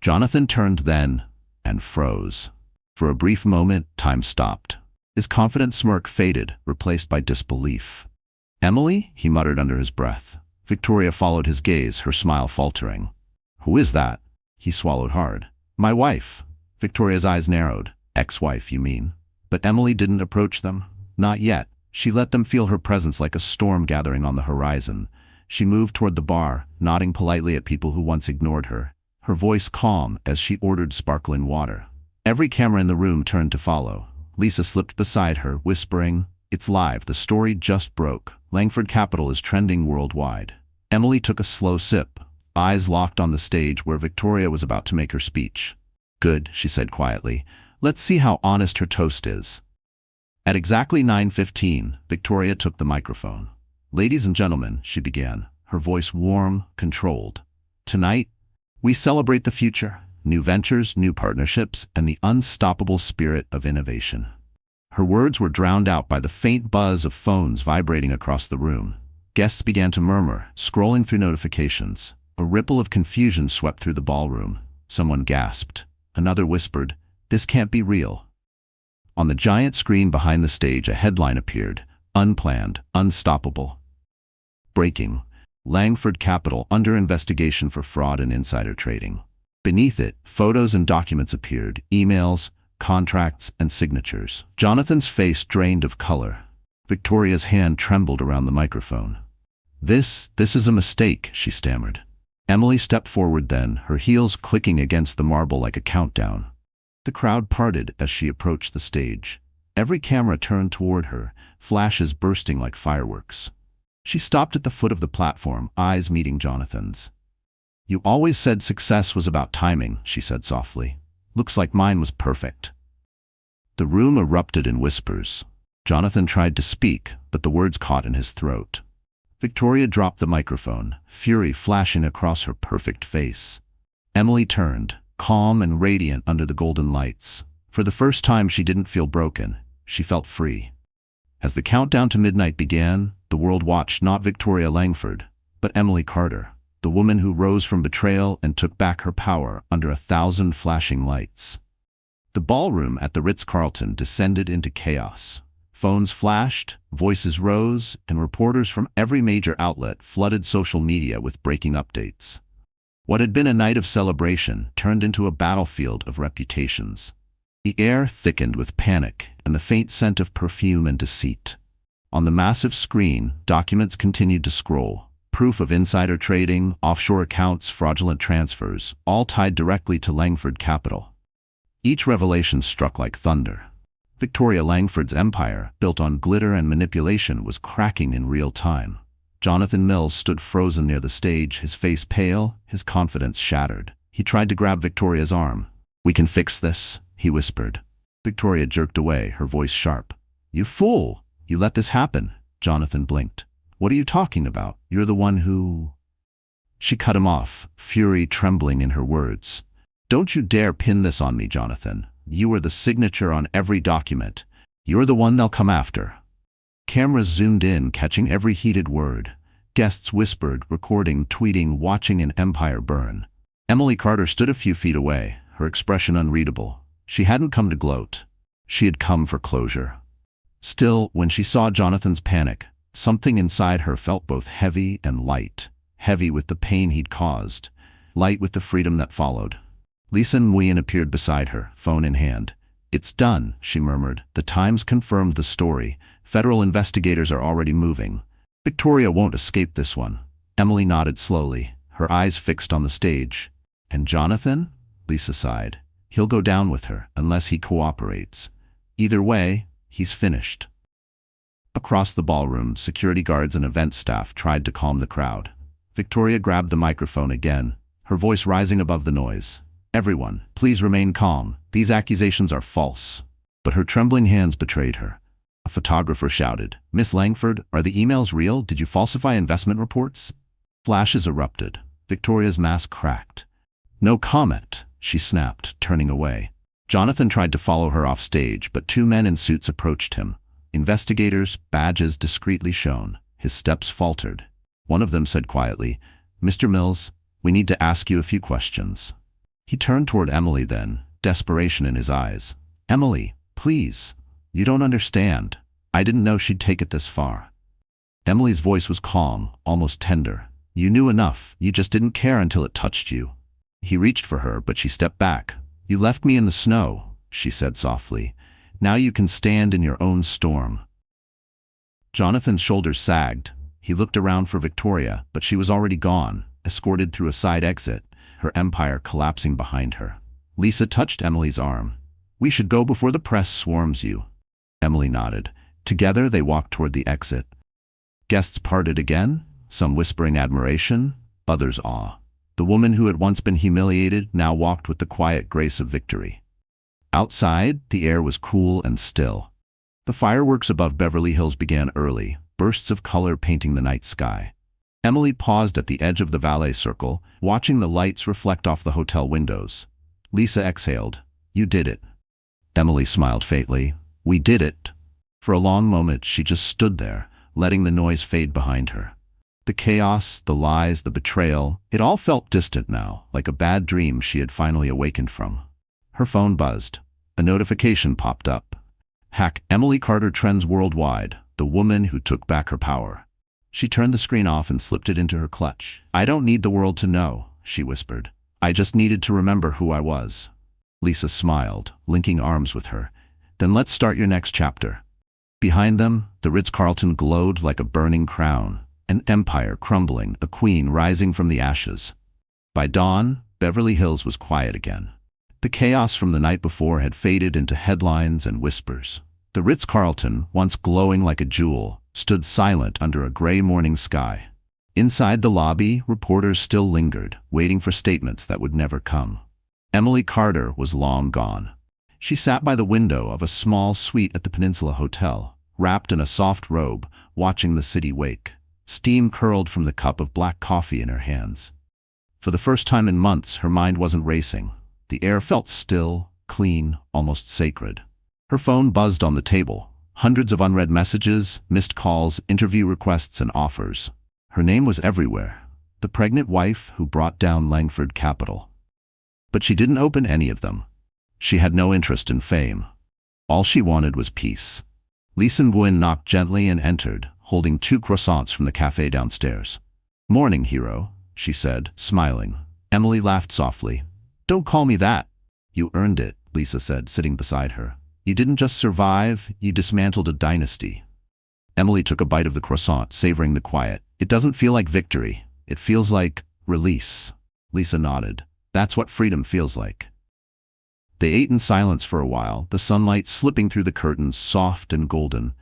Jonathan turned then and froze. For a brief moment, time stopped. His confident smirk faded, replaced by disbelief. "Emily?" he muttered under his breath. Victoria followed his gaze, her smile faltering. "Who is that?" He swallowed hard. "My wife." Victoria's eyes narrowed. "Ex-wife, you mean?" But Emily didn't approach them. Not yet. She let them feel her presence like a storm gathering on the horizon. She moved toward the bar, nodding politely at people who once ignored her, her voice calm as she ordered sparkling water. Every camera in the room turned to follow. Lisa slipped beside her, whispering, "It's live, the story just broke. Langford Capital is trending worldwide." Emily took a slow sip, eyes locked on the stage where Victoria was about to make her speech. "Good," she said quietly. "Let's see how honest her toast is." At exactly 9:15, Victoria took the microphone. "Ladies and gentlemen," she began, her voice warm, controlled. "Tonight, we celebrate the future, new ventures, new partnerships, and the unstoppable spirit of innovation." Her words were drowned out by the faint buzz of phones vibrating across the room. Guests began to murmur, scrolling through notifications. A ripple of confusion swept through the ballroom. Someone gasped. Another whispered, "This can't be real." On the giant screen behind the stage, a headline appeared, unplanned, unstoppable. Breaking. Langford Capital under investigation for fraud and insider trading. Beneath it, photos and documents appeared, emails, contracts, and signatures. Jonathan's face drained of color. Victoria's hand trembled around the microphone. This is a mistake," she stammered. Emily stepped forward then, her heels clicking against the marble like a countdown. The crowd parted as she approached the stage. Every camera turned toward her, flashes bursting like fireworks. She stopped at the foot of the platform, eyes meeting Jonathan's. You always said success was about timing, she said softly. Looks like mine was perfect. The room erupted in whispers. Jonathan tried to speak, but the words caught in his throat. Victoria dropped the microphone, fury flashing across her perfect face. Emily turned, calm and radiant under the golden lights. For the first time she didn't feel broken, she felt free. As the countdown to midnight began, the world watched not Victoria Langford, but Emily Carter, the woman who rose from betrayal and took back her power under 1,000 flashing lights. The ballroom at the Ritz-Carlton descended into chaos. Phones flashed, voices rose, and reporters from every major outlet flooded social media with breaking updates. What had been a night of celebration turned into a battlefield of reputations. The air thickened with panic and the faint scent of perfume and deceit. On the massive screen, documents continued to scroll. Proof of insider trading, offshore accounts, fraudulent transfers, all tied directly to Langford Capital. Each revelation struck like thunder. Victoria Langford's empire, built on glitter and manipulation, was cracking in real time. Jonathan Mills stood frozen near the stage, his face pale, his confidence shattered. He tried to grab Victoria's arm. "We can fix this," he whispered. Victoria jerked away, her voice sharp. "You fool! You let this happen." Jonathan blinked. "What are you talking about? You're the one who—" She cut him off, fury trembling in her words. "Don't you dare pin this on me, Jonathan. You are the signature on every document. You're the one they'll come after." Cameras zoomed in, catching every heated word. Guests whispered, recording, tweeting, watching an empire burn. Emily Carter stood a few feet away, her expression unreadable. She hadn't come to gloat. She had come for closure. Still, when she saw Jonathan's panic, something inside her felt both heavy and light. Heavy with the pain he'd caused, light with the freedom that followed. Lisa Nguyen appeared beside her, phone in hand. "It's done," she murmured. "The Times confirmed the story. Federal investigators are already moving. Victoria won't escape this one." Emily nodded slowly, her eyes fixed on the stage. "And Jonathan?" Lisa sighed. "He'll go down with her, unless he cooperates. Either way, he's finished." Across the ballroom, security guards and event staff tried to calm the crowd. Victoria grabbed the microphone again, her voice rising above the noise. "Everyone, please remain calm. These accusations are false." But her trembling hands betrayed her. A photographer shouted, "Miss Langford, are the emails real? Did you falsify investment reports?" Flashes erupted. Victoria's mask cracked. "No comment," she snapped, turning away. Jonathan tried to follow her off stage, but two men in suits approached him. Investigators, badges discreetly shown. His steps faltered. One of them said quietly, "Mr. Mills, we need to ask you a few questions." He turned toward Emily then, desperation in his eyes. "Emily, please. You don't understand. I didn't know she'd take it this far." Emily's voice was calm, almost tender. "You knew enough. You just didn't care until it touched you." He reached for her, but she stepped back. "You left me in the snow," she said softly. "Now you can stand in your own storm." Jonathan's shoulders sagged. He looked around for Victoria, but she was already gone, escorted through a side exit, her empire collapsing behind her. Lisa touched Emily's arm. "We should go before the press swarms you." Emily nodded. Together they walked toward the exit. Guests parted again, some whispering admiration, others awe. The woman who had once been humiliated now walked with the quiet grace of victory. Outside, the air was cool and still. The fireworks above Beverly Hills began early, bursts of color painting the night sky. Emily paused at the edge of the valet circle, watching the lights reflect off the hotel windows. Lisa exhaled. "You did it." Emily smiled faintly. "We did it." For a long moment she just stood there, letting the noise fade behind her. The chaos, the lies, the betrayal, it all felt distant now, like a bad dream she had finally awakened from. Her phone buzzed. A notification popped up. Hack Emily Carter trends worldwide, the woman who took back her power. She turned the screen off and slipped it into her clutch. "I don't need the world to know," she whispered. "I just needed to remember who I was." Lisa smiled, linking arms with her. "Then let's start your next chapter." Behind them, the Ritz-Carlton glowed like a burning crown, an empire crumbling, a queen rising from the ashes. By dawn, Beverly Hills was quiet again. The chaos from the night before had faded into headlines and whispers. The Ritz-Carlton, once glowing like a jewel, stood silent under a gray morning sky. Inside the lobby, reporters still lingered, waiting for statements that would never come. Emily Carter was long gone. She sat by the window of a small suite at the Peninsula Hotel, wrapped in a soft robe, watching the city wake. Steam curled from the cup of black coffee in her hands. For the first time in months, her mind wasn't racing. The air felt still, clean, almost sacred. Her phone buzzed on the table. Hundreds of unread messages, missed calls, interview requests, and offers. Her name was everywhere. The pregnant wife who brought down Langford Capital. But she didn't open any of them. She had no interest in fame. All she wanted was peace. Lisa Nguyen knocked gently and entered, holding 2 croissants from the cafe downstairs. "Morning, hero," she said, smiling. Emily laughed softly. "Don't call me that." "You earned it," Lisa said, sitting beside her. "You didn't just survive, you dismantled a dynasty." Emily took a bite of the croissant, savoring the quiet. "It doesn't feel like victory. It feels like release." Lisa nodded. "That's what freedom feels like." They ate in silence for a while, the sunlight slipping through the curtains, soft and golden.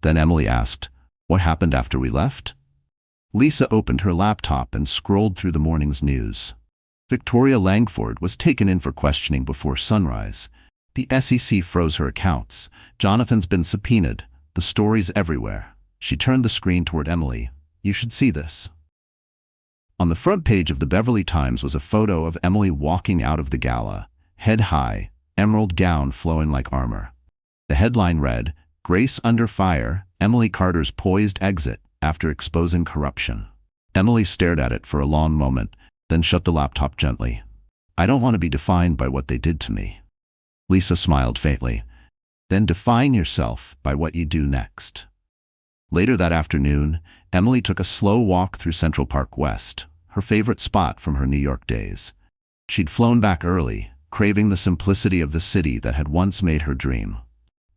Then Emily asked, "What happened after we left?" Lisa opened her laptop and scrolled through the morning's news. Victoria Langford was taken in for questioning before sunrise. The SEC froze her accounts. Jonathan's been subpoenaed. The story's everywhere. She turned the screen toward Emily. "You should see this." On the front page of the Beverly Times was a photo of Emily walking out of the gala, head high, emerald gown flowing like armor. The headline read, "Grace Under Fire, Emily Carter's Poised Exit After Exposing Corruption." Emily stared at it for a long moment, then shut the laptop gently. "I don't want to be defined by what they did to me." Lisa smiled faintly. "Then define yourself by what you do next." Later that afternoon, Emily took a slow walk through Central Park West, her favorite spot from her New York days. She'd flown back early, craving the simplicity of the city that had once made her dream.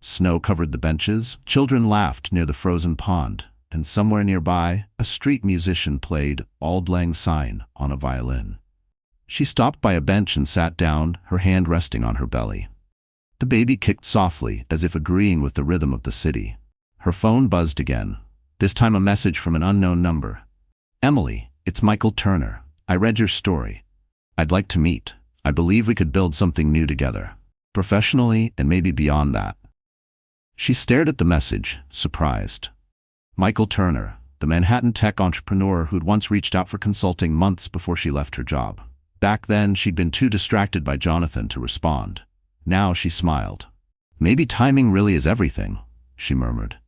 Snow covered the benches, children laughed near the frozen pond, and somewhere nearby, a street musician played Auld Lang Syne on a violin. She stopped by a bench and sat down, her hand resting on her belly. The baby kicked softly, as if agreeing with the rhythm of the city. Her phone buzzed again, this time a message from an unknown number. "Emily, it's Michael Turner. I read your story. I'd like to meet. I believe we could build something new together, professionally and maybe beyond that." She stared at the message, surprised. Michael Turner, the Manhattan tech entrepreneur who'd once reached out for consulting months before she left her job. Back then, she'd been too distracted by Jonathan to respond. Now she smiled. "Maybe timing really is everything," she murmured.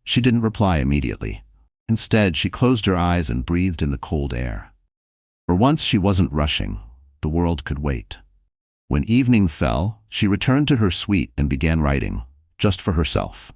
She didn't reply immediately. Instead, she closed her eyes and breathed in the cold air. For once, she wasn't rushing. The world could wait. When evening fell, she returned to her suite and began writing, just for herself.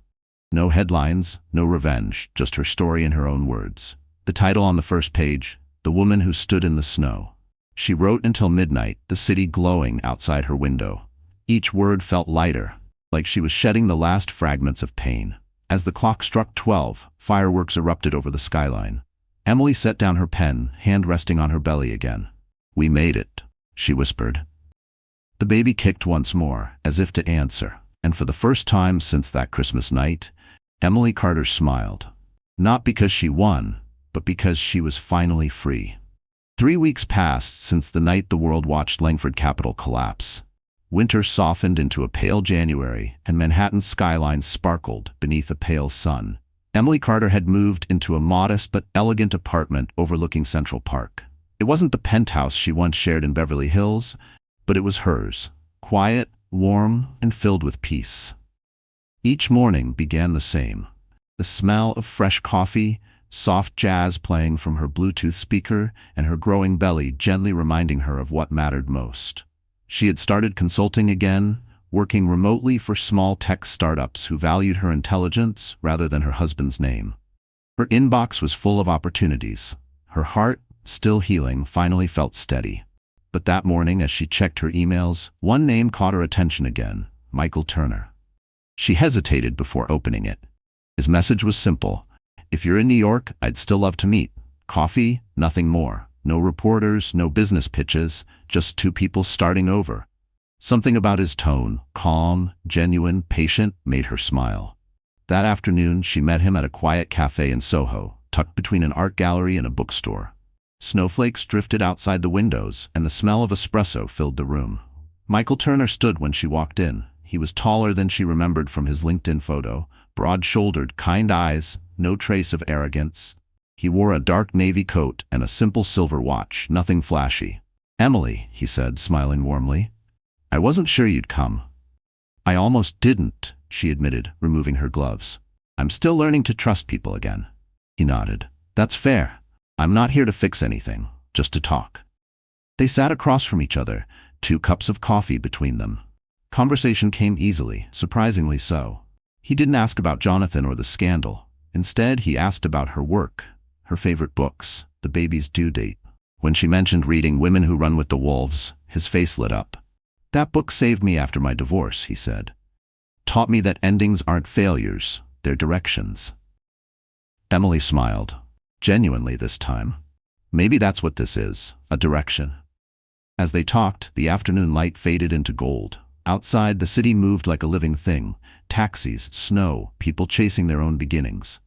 No headlines, no revenge, just her story in her own words. The title on the first page, "The Woman Who Stood in the Snow." She wrote until midnight, the city glowing outside her window. Each word felt lighter, like she was shedding the last fragments of pain. As the clock struck 12, fireworks erupted over the skyline. Emily set down her pen, hand resting on her belly again. "We made it," she whispered. The baby kicked once more, as if to answer, and for the first time since that Christmas night, Emily Carter smiled. Not because she won, but because she was finally free. 3 weeks passed since the night the world watched Langford Capital collapse. Winter softened into a pale January, and Manhattan's skyline sparkled beneath a pale sun. Emily Carter had moved into a modest but elegant apartment overlooking Central Park. It wasn't the penthouse she once shared in Beverly Hills, but it was hers, quiet, warm, and filled with peace. Each morning began the same. The smell of fresh coffee, soft jazz playing from her Bluetooth speaker, and her growing belly gently reminding her of what mattered most. She had started consulting again, working remotely for small tech startups who valued her intelligence rather than her husband's name. Her inbox was full of opportunities. Her heart, still healing, finally felt steady. But that morning, as she checked her emails, one name caught her attention again, Michael Turner. She hesitated before opening it. His message was simple. "If you're in New York, I'd still love to meet. Coffee, nothing more. No reporters, no business pitches, just 2 people starting over." Something about his tone, calm, genuine, patient, made her smile. That afternoon, she met him at a quiet cafe in Soho, tucked between an art gallery and a bookstore. Snowflakes drifted outside the windows, and the smell of espresso filled the room. Michael Turner stood when she walked in. He was taller than she remembered from his LinkedIn photo, broad-shouldered, kind eyes, no trace of arrogance. He wore a dark navy coat and a simple silver watch, nothing flashy. "Emily," he said, smiling warmly. "I wasn't sure you'd come." "I almost didn't," she admitted, removing her gloves. "I'm still learning to trust people again." He nodded. "That's fair. I'm not here to fix anything, just to talk." They sat across from each other, 2 cups of coffee between them. Conversation came easily, surprisingly so. He didn't ask about Jonathan or the scandal. Instead, he asked about her work, her favorite books, the baby's due date. When she mentioned reading Women Who Run with the Wolves, his face lit up. "That book saved me after my divorce," he said. "Taught me that endings aren't failures, they're directions." Emily smiled. Genuinely this time. Maybe that's what this is, a direction. As they talked, the afternoon light faded into gold. Outside, the city moved like a living thing. Taxis, snow, people chasing their own beginnings.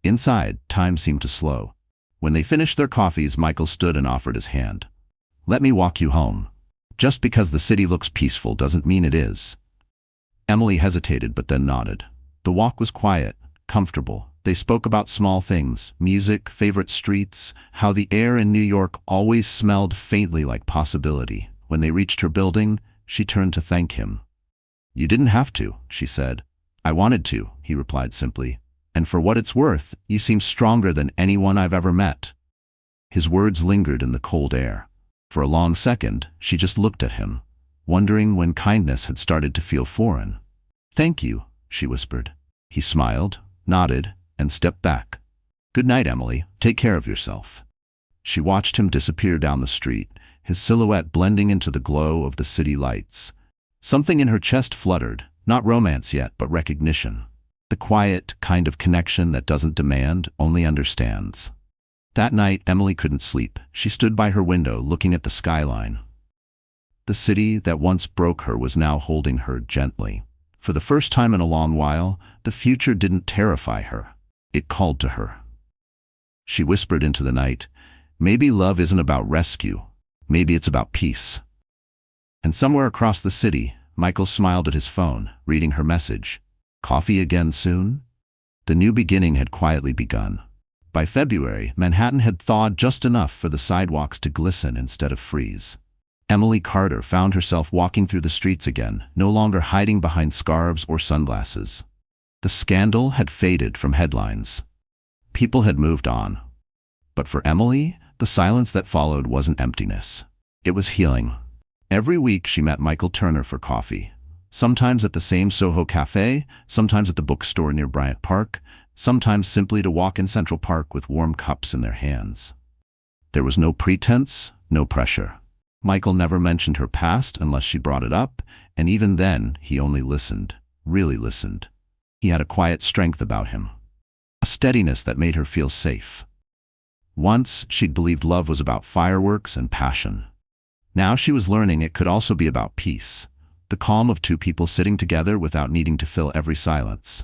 Inside, time seemed to slow. When they finished their coffees, Michael stood and offered his hand. "Let me walk you home. Just because the city looks peaceful doesn't mean it is." Emily hesitated but then nodded. The walk was quiet, comfortable. They spoke about small things, music, favorite streets, how the air in New York always smelled faintly like possibility. When they reached her building, she turned to thank him. "You didn't have to," she said. "I wanted to," he replied simply. "And for what it's worth, you seem stronger than anyone I've ever met." His words lingered in the cold air. For a long second, she just looked at him, wondering when kindness had started to feel foreign. "Thank you," she whispered. He smiled, nodded, and stepped back. "Good night, Emily. Take care of yourself." She watched him disappear down the street, his silhouette blending into the glow of the city lights. Something in her chest fluttered, not romance yet, but recognition. The quiet kind of connection that doesn't demand, only understands. That night, Emily couldn't sleep. She stood by her window, looking at the skyline. The city that once broke her was now holding her gently. For the first time in a long while, the future didn't terrify her. It called to her. She whispered into the night, "Maybe love isn't about rescue. Maybe it's about peace." And somewhere across the city, Michael smiled at his phone, reading her message. Coffee again soon? The new beginning had quietly begun. By February, Manhattan had thawed just enough for the sidewalks to glisten instead of freeze. Emily Carter found herself walking through the streets again, no longer hiding behind scarves or sunglasses. The scandal had faded from headlines. People had moved on. But for Emily, the silence that followed wasn't emptiness. It was healing. Every week she met Michael Turner for coffee. Sometimes at the same Soho cafe, sometimes at the bookstore near Bryant Park, sometimes simply to walk in Central Park with warm cups in their hands. There was no pretense, no pressure. Michael never mentioned her past unless she brought it up, and even then he only listened, really listened. He had a quiet strength about him, a steadiness that made her feel safe. Once she'd believed love was about fireworks and passion. Now she was learning it could also be about peace, the calm of 2 people sitting together without needing to fill every silence.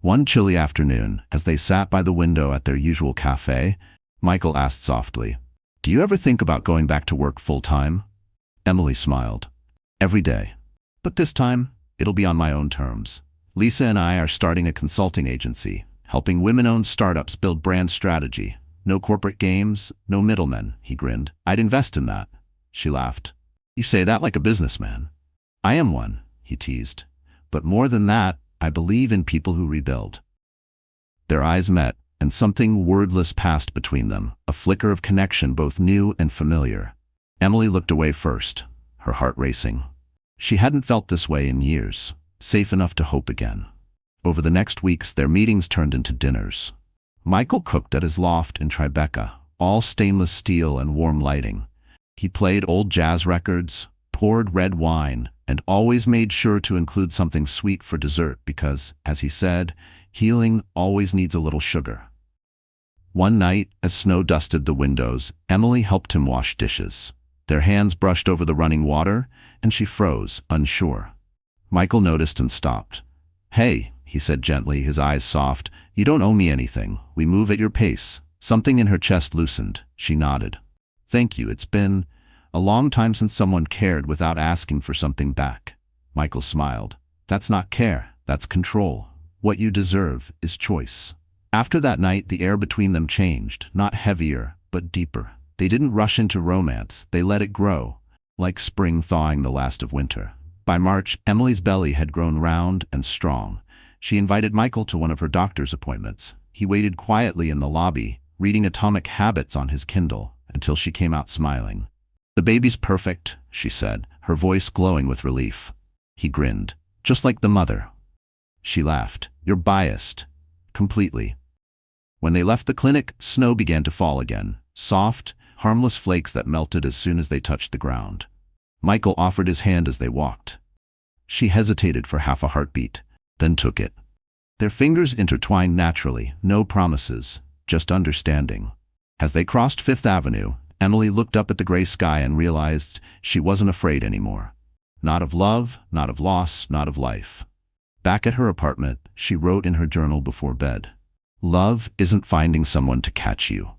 One chilly afternoon, as they sat by the window at their usual cafe, Michael asked softly, "Do you ever think about going back to work full-time?" Emily smiled. "Every day. But this time, it'll be on my own terms. Lisa and I are starting a consulting agency, helping women-owned startups build brand strategy. No corporate games, no middlemen," he grinned. "I'd invest in that." She laughed. "You say that like a businessman." "I am one," he teased. "But more than that, I believe in people who rebuild." Their eyes met, and something wordless passed between them, a flicker of connection both new and familiar. Emily looked away first, her heart racing. She hadn't felt this way in years, safe enough to hope again. Over the next weeks, their meetings turned into dinners. Michael cooked at his loft in Tribeca, all stainless steel and warm lighting. He played old jazz records, poured red wine, and always made sure to include something sweet for dessert because, as he said, healing always needs a little sugar. One night, as snow dusted the windows, Emily helped him wash dishes. Their hands brushed over the running water, and she froze, unsure. Michael noticed and stopped. "Hey, he said gently, his eyes soft. "You don't owe me anything. We move at your pace." Something in her chest loosened. She nodded. "Thank you. It's been a long time since someone cared without asking for something back." Michael smiled. "That's not care. That's control. What you deserve is choice." After that night, the air between them changed, not heavier, but deeper. They didn't rush into romance. They let it grow, like spring thawing the last of winter. By March, Emily's belly had grown round and strong. She invited Michael to one of her doctor's appointments. He waited quietly in the lobby, reading Atomic Habits on his Kindle, until she came out smiling. "The baby's perfect," she said, her voice glowing with relief. He grinned. "Just like the mother." She laughed. "You're biased." "Completely." When they left the clinic, snow began to fall again. Soft, harmless flakes that melted as soon as they touched the ground. Michael offered his hand as they walked. She hesitated for half a heartbeat, then took it. Their fingers intertwined naturally, no promises, just understanding. As they crossed Fifth Avenue, Emily looked up at the gray sky and realized she wasn't afraid anymore. Not of love, not of loss, not of life. Back at her apartment, she wrote in her journal before bed. "Love isn't finding someone to catch you.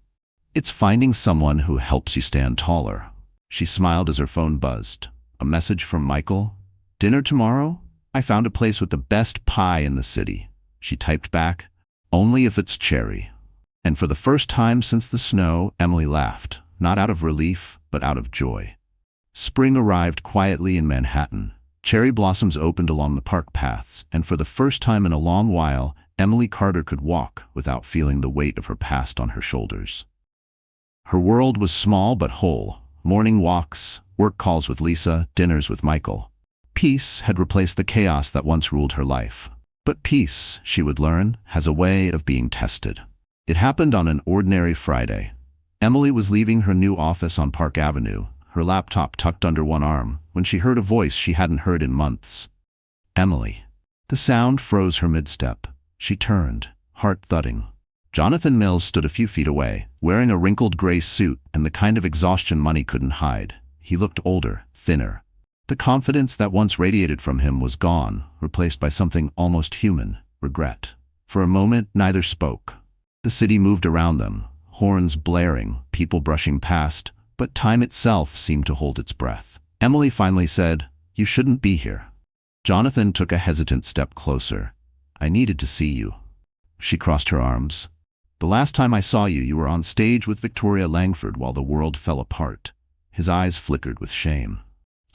It's finding someone who helps you stand taller." She smiled as her phone buzzed. A message from Michael. "Dinner tomorrow? I found a place with the best pie in the city." She typed back, "Only if it's cherry." And for the first time since the snow, Emily laughed, not out of relief, but out of joy. Spring arrived quietly in Manhattan. Cherry blossoms opened along the park paths, and for the first time in a long while, Emily Carter could walk without feeling the weight of her past on her shoulders. Her world was small but whole. Morning walks, work calls with Lisa, dinners with Michael. Peace had replaced the chaos that once ruled her life. But peace, she would learn, has a way of being tested. It happened on an ordinary Friday. Emily was leaving her new office on Park Avenue, her laptop tucked under one arm, when she heard a voice she hadn't heard in months. "Emily." The sound froze her mid-step. She turned, heart thudding. Jonathan Mills stood a few feet away, wearing a wrinkled gray suit and the kind of exhaustion money couldn't hide. He looked older, thinner. The confidence that once radiated from him was gone, replaced by something almost human, regret. For a moment, neither spoke. The city moved around them, horns blaring, people brushing past, but time itself seemed to hold its breath. Emily finally said, "You shouldn't be here." Jonathan took a hesitant step closer. "I needed to see you." She crossed her arms. "The last time I saw you, you were on stage with Victoria Langford while the world fell apart." His eyes flickered with shame.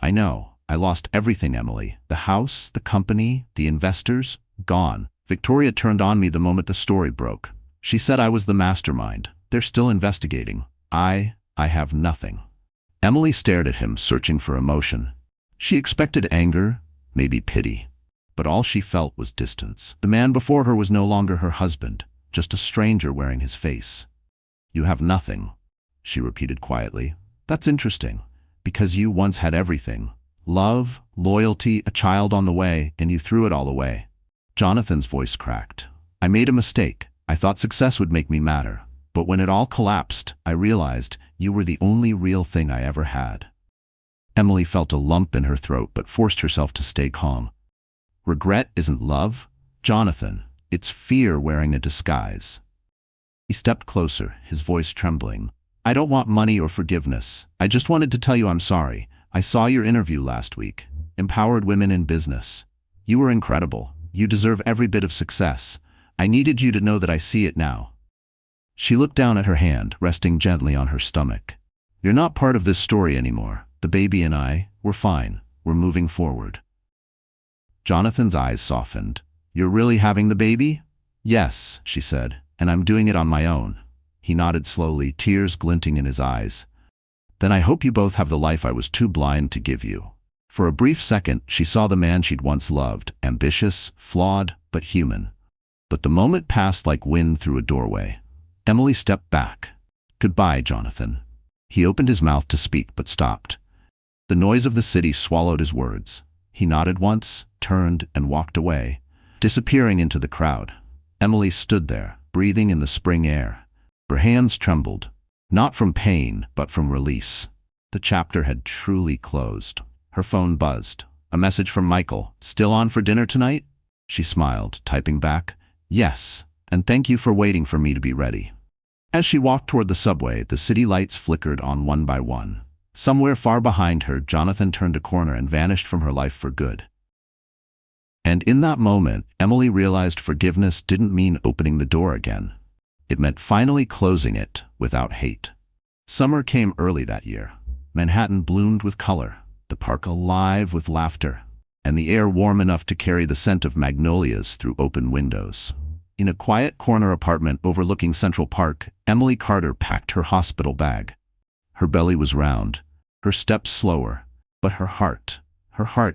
"I know. I lost everything, Emily. The house, the company, the investors, gone. Victoria turned on me the moment the story broke. She said I was the mastermind. They're still investigating. I have nothing." Emily stared at him, searching for emotion. She expected anger, maybe pity. But all she felt was distance. The man before her was no longer her husband, just a stranger wearing his face. "You have nothing," she repeated quietly. "That's interesting, because you once had everything. Love, loyalty, a child on the way, and you threw it all away." Jonathan's voice cracked. "I made a mistake. I thought success would make me matter. But when it all collapsed, I realized you were the only real thing I ever had." Emily felt a lump in her throat but forced herself to stay calm. "Regret isn't love, Jonathan. It's fear wearing a disguise." He stepped closer, his voice trembling. "I don't want money or forgiveness. I just wanted to tell you I'm sorry. I saw your interview last week. Empowered women in business. You were incredible. You deserve every bit of success. I needed you to know that I see it now." She looked down at her hand, resting gently on her stomach. "You're not part of this story anymore. The baby and I, we're fine. We're moving forward." Jonathan's eyes softened. "You're really having the baby?" "Yes," she said, "and I'm doing it on my own." He nodded slowly, tears glinting in his eyes. "Then I hope you both have the life I was too blind to give you." For a brief second, she saw the man she'd once loved, ambitious, flawed, but human. But the moment passed like wind through a doorway. Emily stepped back. "Goodbye, Jonathan." He opened his mouth to speak but stopped. The noise of the city swallowed his words. He nodded once, turned, and walked away, disappearing into the crowd. Emily stood there, breathing in the spring air. Her hands trembled, not from pain, but from release. The chapter had truly closed. Her phone buzzed. A message from Michael. "Still on for dinner tonight?" She smiled, typing back, "Yes, and thank you for waiting for me to be ready." As she walked toward the subway, the city lights flickered on one by one. Somewhere far behind her, Jonathan turned a corner and vanished from her life for good. And in that moment, Emily realized forgiveness didn't mean opening the door again. It meant finally closing it without hate. Summer came early that year. Manhattan bloomed with color, the park alive with laughter, and the air warm enough to carry the scent of magnolias through open windows. In a quiet corner apartment overlooking Central Park, Emily Carter packed her hospital bag. Her belly was round, her steps slower, but her heart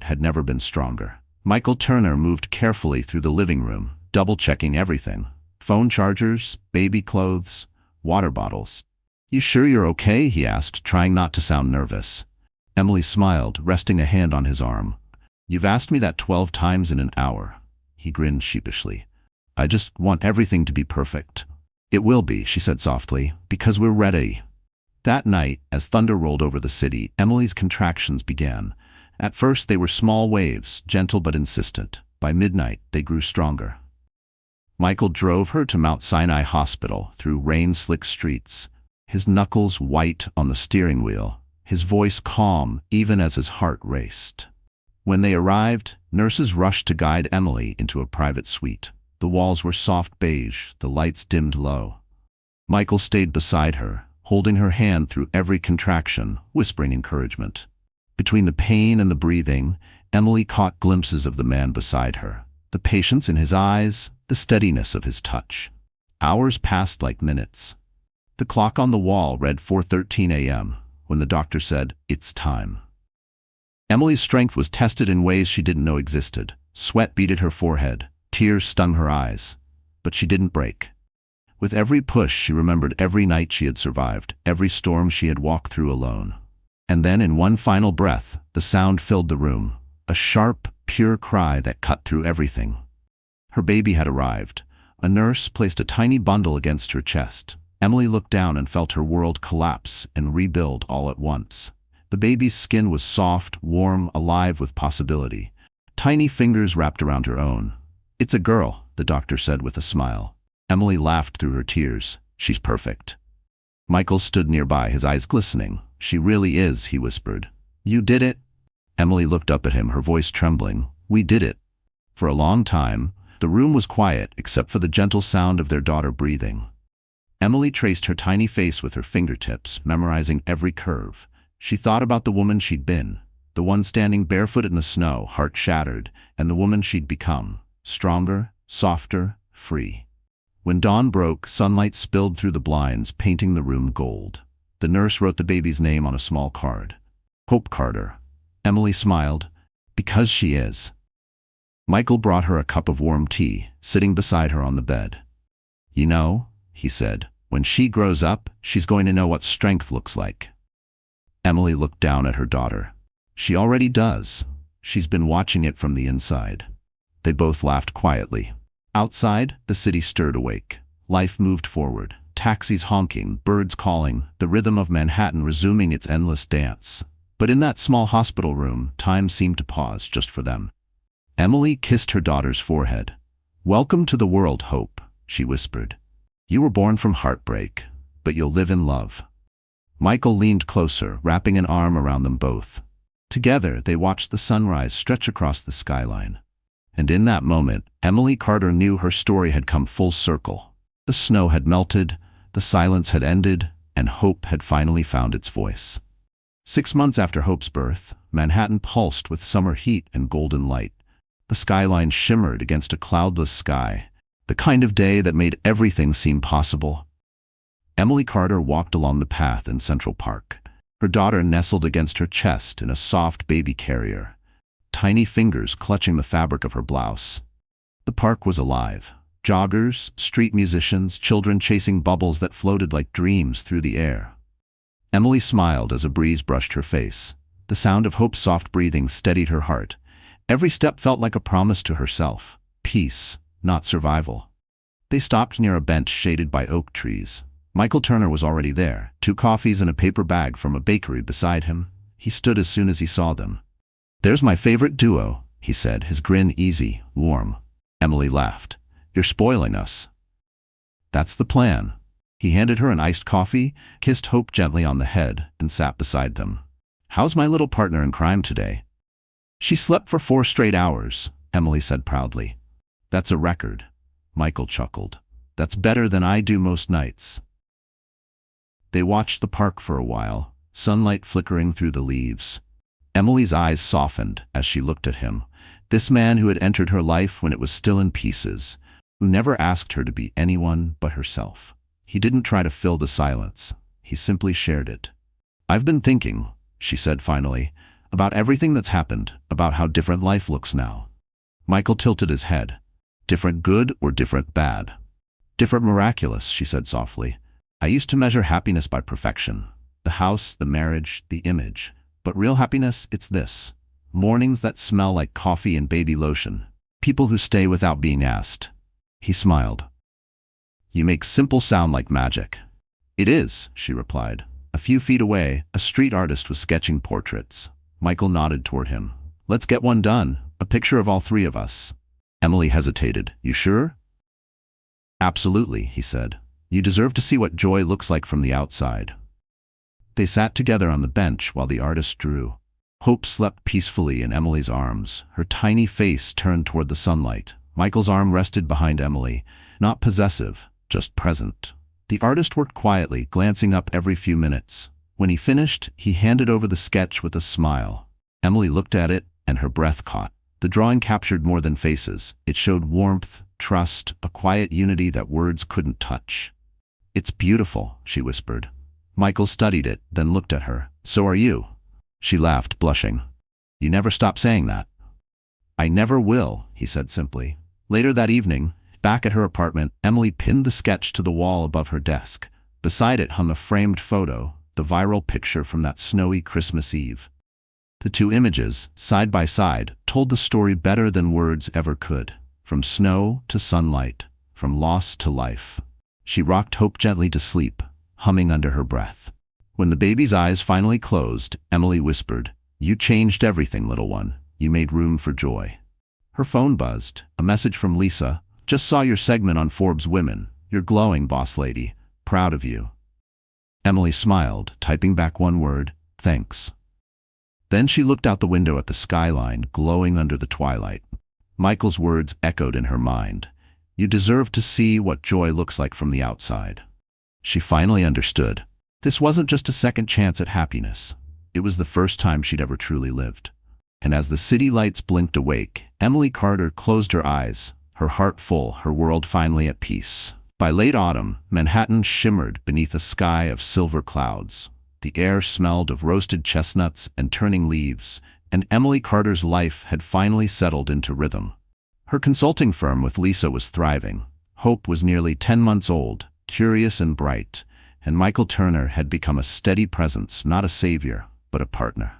had never been stronger. Michael Turner moved carefully through the living room, double-checking everything. Phone chargers, baby clothes, water bottles. "You sure you're okay?" he asked, trying not to sound nervous. Emily smiled, resting a hand on his arm. "You've asked me that 12 times in an hour." He grinned sheepishly. "I just want everything to be perfect." "It will be," she said softly, "because we're ready." That night, as thunder rolled over the city, Emily's contractions began. At first they were small waves, gentle but insistent. By midnight, they grew stronger. Michael drove her to Mount Sinai Hospital through rain-slick streets, his knuckles white on the steering wheel, his voice calm even as his heart raced. When they arrived, nurses rushed to guide Emily into a private suite. The walls were soft beige, the lights dimmed low. Michael stayed beside her, holding her hand through every contraction, whispering encouragement. Between the pain and the breathing, Emily caught glimpses of the man beside her, the patience in his eyes, the steadiness of his touch. Hours passed like minutes. The clock on the wall read 4:13 a.m. when the doctor said, "It's time." Emily's strength was tested in ways she didn't know existed. Sweat beaded her forehead, tears stung her eyes, but she didn't break. With every push, she remembered every night she had survived, every storm she had walked through alone. And then, in one final breath, the sound filled the room, a sharp, pure cry that cut through everything. Her baby had arrived. A nurse placed a tiny bundle against her chest. Emily looked down and felt her world collapse and rebuild all at once. The baby's skin was soft, warm, alive with possibility. Tiny fingers wrapped around her own. "It's a girl," the doctor said with a smile. Emily laughed through her tears. "She's perfect." Michael stood nearby, his eyes glistening. "She really is," he whispered. "You did it?" Emily looked up at him, her voice trembling. "We did it." For a long time, the room was quiet except for the gentle sound of their daughter breathing. Emily traced her tiny face with her fingertips, memorizing every curve. She thought about the woman she'd been, the one standing barefoot in the snow, heart shattered, and the woman she'd become, stronger, softer, free. When dawn broke, sunlight spilled through the blinds, painting the room gold. The nurse wrote the baby's name on a small card. "Hope Carter." Emily smiled. "Because she is." Michael brought her a cup of warm tea, sitting beside her on the bed. "You know," he said, "when she grows up, she's going to know what strength looks like." Emily looked down at her daughter. "She already does. She's been watching it from the inside." They both laughed quietly. Outside, the city stirred awake. Life moved forward. Taxis honking, birds calling, the rhythm of Manhattan resuming its endless dance. But in that small hospital room, time seemed to pause just for them. Emily kissed her daughter's forehead. "Welcome to the world, Hope," she whispered. "You were born from heartbreak, but you'll live in love." Michael leaned closer, wrapping an arm around them both. Together, they watched the sunrise stretch across the skyline. And in that moment, Emily Carter knew her story had come full circle. The snow had melted, the silence had ended, and hope had finally found its voice. 6 months after Hope's birth, Manhattan pulsed with summer heat and golden light. The skyline shimmered against a cloudless sky, the kind of day that made everything seem possible. Emily Carter walked along the path in Central Park. Her daughter nestled against her chest in a soft baby carrier, tiny fingers clutching the fabric of her blouse. The park was alive. Joggers, street musicians, children chasing bubbles that floated like dreams through the air. Emily smiled as a breeze brushed her face. The sound of Hope's soft breathing steadied her heart. Every step felt like a promise to herself. Peace, not survival. They stopped near a bench shaded by oak trees. Michael Turner was already there, 2 coffees and a paper bag from a bakery beside him. He stood as soon as he saw them. "There's my favorite duo," he said, his grin easy, warm. Emily laughed. You're spoiling us. That's the plan. He handed her an iced coffee, kissed Hope gently on the head, and sat beside them. How's my little partner in crime today? She slept for 4 straight hours, Emily said proudly. That's a record. Michael chuckled. That's better than I do most nights. They watched the park for a while, sunlight flickering through the leaves. Emily's eyes softened as she looked at him, this man who had entered her life when it was still in pieces, who never asked her to be anyone but herself. He didn't try to fill the silence. He simply shared it. I've been thinking, she said finally, about everything that's happened, about how different life looks now. Michael tilted his head. Different good or different bad? Different miraculous, she said softly. I used to measure happiness by perfection. The house, the marriage, the image. But real happiness, it's this. Mornings that smell like coffee and baby lotion. People who stay without being asked. He smiled. You make simple sound like magic. It is, she replied. A few feet away, a street artist was sketching portraits. Michael nodded toward him. Let's get one done. A picture of all 3 of us. Emily hesitated. You sure? Absolutely, he said. You deserve to see what joy looks like from the outside. They sat together on the bench while the artist drew. Hope slept peacefully in Emily's arms, her tiny face turned toward the sunlight. Michael's arm rested behind Emily, not possessive, just present. The artist worked quietly, glancing up every few minutes. When he finished, he handed over the sketch with a smile. Emily looked at it, and her breath caught. The drawing captured more than faces. It showed warmth, trust, a quiet unity that words couldn't touch. It's beautiful, she whispered. Michael studied it, then looked at her. So are you. She laughed, blushing. You never stop saying that. I never will, he said simply. Later that evening, back at her apartment, Emily pinned the sketch to the wall above her desk. Beside it hung a framed photo, the viral picture from that snowy Christmas Eve. The 2 images, side by side, told the story better than words ever could. From snow to sunlight, from loss to life. She rocked Hope gently to sleep, humming under her breath. When the baby's eyes finally closed, Emily whispered, You changed everything, little one. You made room for joy. Her phone buzzed. A message from Lisa. Just saw your segment on Forbes Women. You're glowing, boss lady. Proud of you. Emily smiled, typing back one word, thanks. Then she looked out the window at the skyline, glowing under the twilight. Michael's words echoed in her mind. You deserve to see what joy looks like from the outside. She finally understood. This wasn't just a second chance at happiness. It was the first time she'd ever truly lived. And as the city lights blinked awake, Emily Carter closed her eyes, her heart full, her world finally at peace. By late autumn, Manhattan shimmered beneath a sky of silver clouds. The air smelled of roasted chestnuts and turning leaves, and Emily Carter's life had finally settled into rhythm. Her consulting firm with Lisa was thriving. Hope was nearly 10 months old, curious and bright, and Michael Turner had become a steady presence, not a savior, but a partner.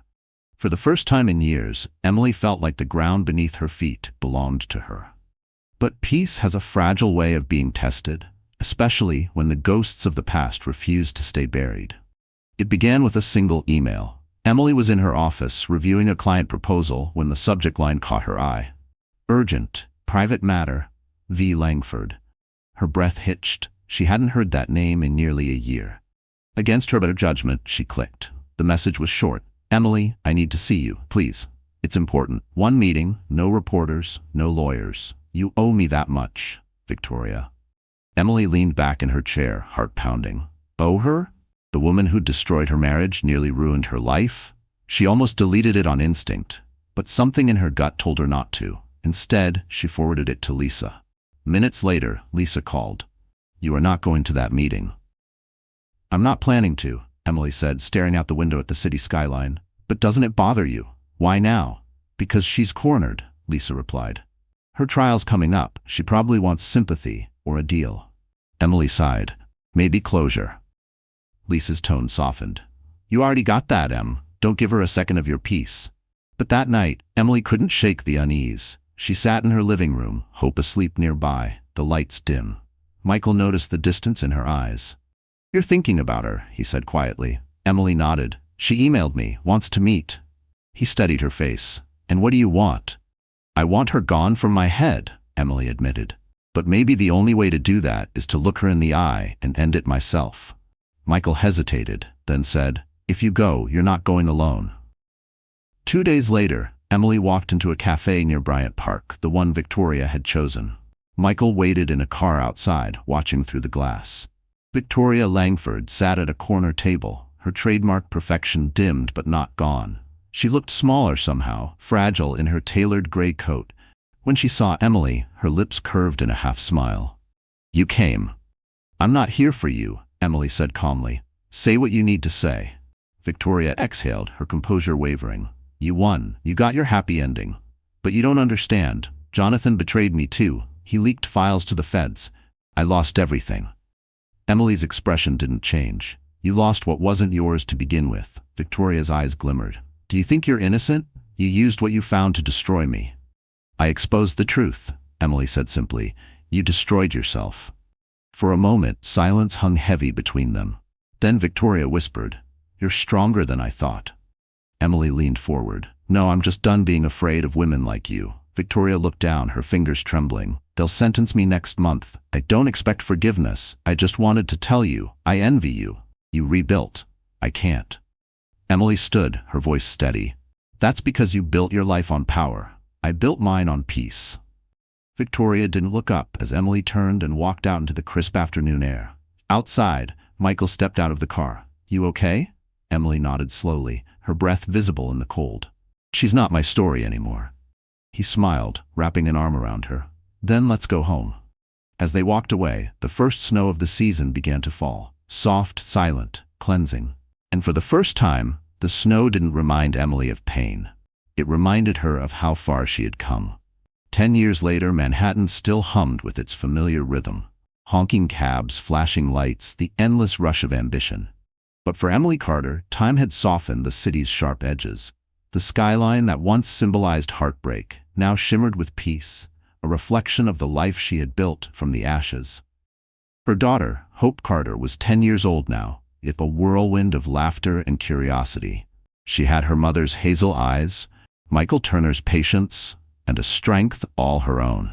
For the first time in years, Emily felt like the ground beneath her feet belonged to her. But peace has a fragile way of being tested, especially when the ghosts of the past refuse to stay buried. It began with a single email. Emily was in her office reviewing a client proposal when the subject line caught her eye. Urgent, private matter, V. Langford. Her breath hitched. She hadn't heard that name in nearly a year. Against her better judgment, she clicked. The message was short. Emily, I need to see you, please. It's important. 1 meeting, no reporters, no lawyers. You owe me that much, Victoria. Emily leaned back in her chair, heart pounding. Owe her? The woman who'd destroyed her marriage, nearly ruined her life? She almost deleted it on instinct, but something in her gut told her not to. Instead, she forwarded it to Lisa. Minutes later, Lisa called. You are not going to that meeting. I'm not planning to, Emily said, staring out the window at the city skyline. But doesn't it bother you? Why now? Because she's cornered, Lisa replied. Her trial's coming up. She probably wants sympathy or a deal. Emily sighed. Maybe closure. Lisa's tone softened. You already got that, Em. Don't give her a second of your peace. But that night, Emily couldn't shake the unease. She sat in her living room, Hope asleep nearby, the lights dim. Michael noticed the distance in her eyes. You're thinking about her, he said quietly. Emily nodded. She emailed me, wants to meet. He studied her face. And what do you want? I want her gone from my head, Emily admitted. But maybe the only way to do that is to look her in the eye and end it myself. Michael hesitated, then said, "If you go, you're not going alone." 2 days later, Emily walked into a cafe near Bryant Park, the one Victoria had chosen. Michael waited in a car outside, watching through the glass. Victoria Langford sat at a corner table, her trademark perfection dimmed but not gone. She looked smaller somehow, fragile in her tailored gray coat. When she saw Emily, her lips curved in a half-smile. "You came." "I'm not here for you," Emily said calmly. "Say what you need to say." Victoria exhaled, her composure wavering. "You won. You got your happy ending. But you don't understand. Jonathan betrayed me too. He leaked files to the feds. I lost everything." Emily's expression didn't change. "You lost what wasn't yours to begin with." Victoria's eyes glimmered. "Do you think you're innocent? You used what you found to destroy me." "I exposed the truth," Emily said simply. "You destroyed yourself." For a moment, silence hung heavy between them. Then Victoria whispered, "You're stronger than I thought." Emily leaned forward. "No, I'm just done being afraid of women like you." Victoria looked down, her fingers trembling. "They'll sentence me next month. I don't expect forgiveness. I just wanted to tell you, I envy you. You rebuilt. I can't." Emily stood, her voice steady. "That's because you built your life on power. I built mine on peace." Victoria didn't look up as Emily turned and walked out into the crisp afternoon air. Outside, Michael stepped out of the car. "You okay?" Emily nodded slowly, her breath visible in the cold. "She's not my story anymore." He smiled, wrapping an arm around her. "Then let's go home." As they walked away, the first snow of the season began to fall. Soft, silent, cleansing. And for the first time, the snow didn't remind Emily of pain. It reminded her of how far she had come. 10 years later, Manhattan still hummed with its familiar rhythm. Honking cabs, flashing lights, the endless rush of ambition. But for Emily Carter, time had softened the city's sharp edges. The skyline that once symbolized heartbreak now shimmered with peace, a reflection of the life she had built from the ashes. Her daughter, Hope Carter, was 10 years old now, a whirlwind of laughter and curiosity. She had her mother's hazel eyes, Michael Turner's patience, and a strength all her own.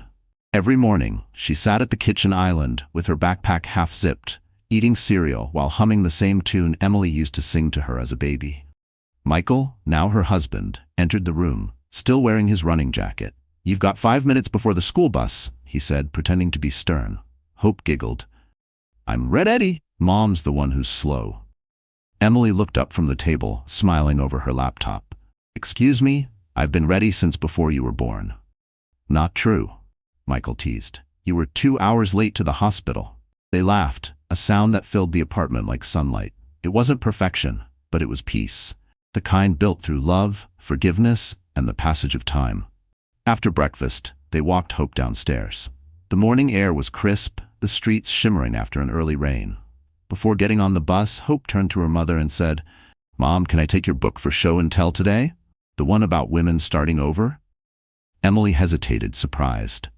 Every morning, she sat at the kitchen island with her backpack half-zipped, eating cereal while humming the same tune Emily used to sing to her as a baby. Michael, now her husband, entered the room, still wearing his running jacket. "You've got 5 minutes before the school bus," he said, pretending to be stern. Hope giggled. "I'm ready. Mom's the one who's slow." Emily looked up from the table, smiling over her laptop. "Excuse me? I've been ready since before you were born." "Not true," Michael teased. "You were 2 hours late to the hospital." They laughed, a sound that filled the apartment like sunlight. It wasn't perfection, but it was peace. The kind built through love, forgiveness, and the passage of time. After breakfast, they walked Hope downstairs. The morning air was crisp, the streets shimmering after an early rain. Before getting on the bus, Hope turned to her mother and said, "Mom, can I take your book for show and tell today? The one about women starting over?" Emily hesitated, surprised.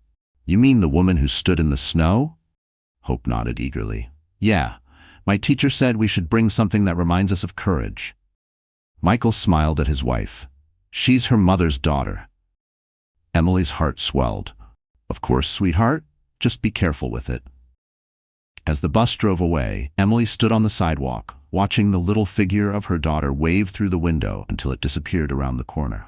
"You mean the woman who stood in the snow?" Hope nodded eagerly. "Yeah, my teacher said we should bring something that reminds us of courage." Michael smiled at his wife. "She's her mother's daughter." Emily's heart swelled. "Of course, sweetheart. Just be careful with it." As the bus drove away, Emily stood on the sidewalk, watching the little figure of her daughter wave through the window until it disappeared around the corner.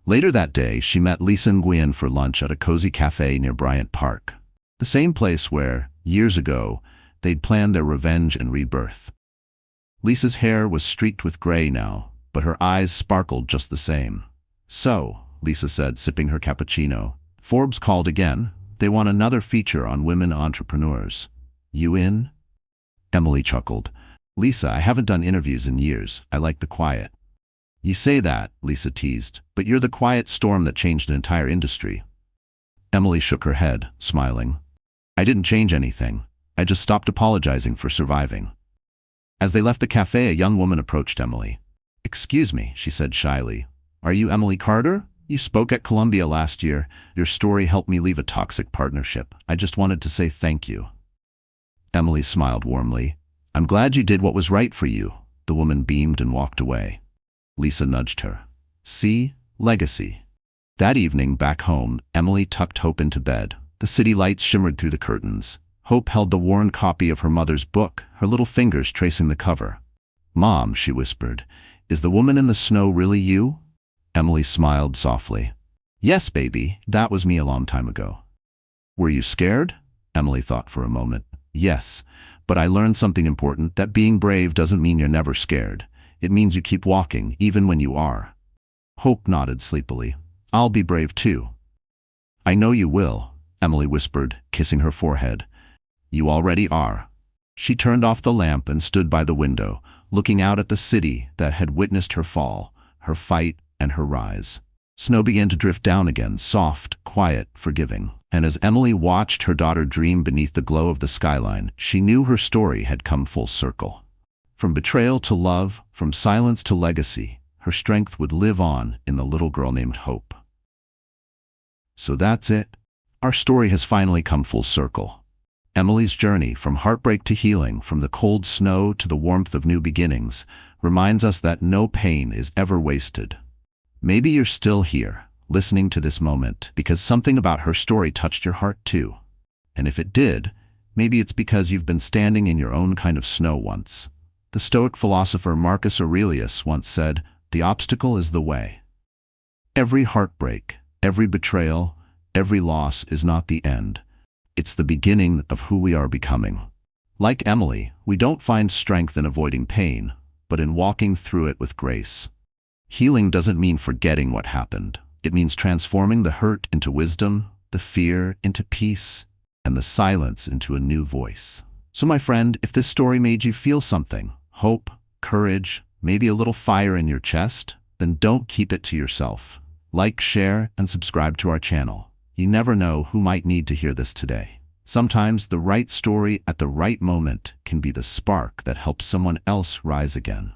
Later that day, she met Lisa Nguyen for lunch at a cozy cafe near Bryant Park, the same place where, years ago, they'd planned their revenge and rebirth. Lisa's hair was streaked with gray now, but her eyes sparkled just the same. "So," Lisa said, sipping her cappuccino, "Forbes called again. They want another feature on women entrepreneurs. You in?" Emily chuckled. "Lisa, I haven't done interviews in years. I like the quiet." "You say that," Lisa teased, "but you're the quiet storm that changed an entire industry." Emily shook her head, smiling. "I didn't change anything. I just stopped apologizing for surviving." As they left the cafe, a young woman approached Emily. "Excuse me," she said shyly. "Are you Emily Carter? You spoke at Columbia last year. Your story helped me leave a toxic partnership. I just wanted to say thank you." Emily smiled warmly. "I'm glad you did what was right for you." The woman beamed and walked away. Lisa nudged her. "See? Legacy." That evening, back home, Emily tucked Hope into bed. The city lights shimmered through the curtains. Hope held the worn copy of her mother's book, her little fingers tracing the cover. "Mom," she whispered, "is the woman in the snow really you?" Emily smiled softly. "Yes, baby, that was me a long time ago." "Were you scared?" Emily thought for a moment. "Yes, but I learned something important, that being brave doesn't mean you're never scared. It means you keep walking, even when you are." Hope nodded sleepily. "I'll be brave too." "I know you will," Emily whispered, kissing her forehead. "You already are." She turned off the lamp and stood by the window, looking out at the city that had witnessed her fall, her fight, and her rise. Snow began to drift down again, soft, quiet, forgiving. And as Emily watched her daughter dream beneath the glow of the skyline, she knew her story had come full circle. From betrayal to love, from silence to legacy, her strength would live on in the little girl named Hope. So that's it. Our story has finally come full circle. Emily's journey, from heartbreak to healing, from the cold snow to the warmth of new beginnings, reminds us that no pain is ever wasted. Maybe you're still here, listening to this moment, because something about her story touched your heart too. And if it did, maybe it's because you've been standing in your own kind of snow once. The Stoic philosopher Marcus Aurelius once said, "The obstacle is the way." Every heartbreak, every betrayal, every loss is not the end. It's the beginning of who we are becoming. Like Emily, we don't find strength in avoiding pain, but in walking through it with grace. Healing doesn't mean forgetting what happened. It means transforming the hurt into wisdom, the fear into peace, and the silence into a new voice. So my friend, if this story made you feel something, hope, courage, maybe a little fire in your chest, then don't keep it to yourself. Like, share, and subscribe to our channel. You never know who might need to hear this today. Sometimes the right story at the right moment can be the spark that helps someone else rise again.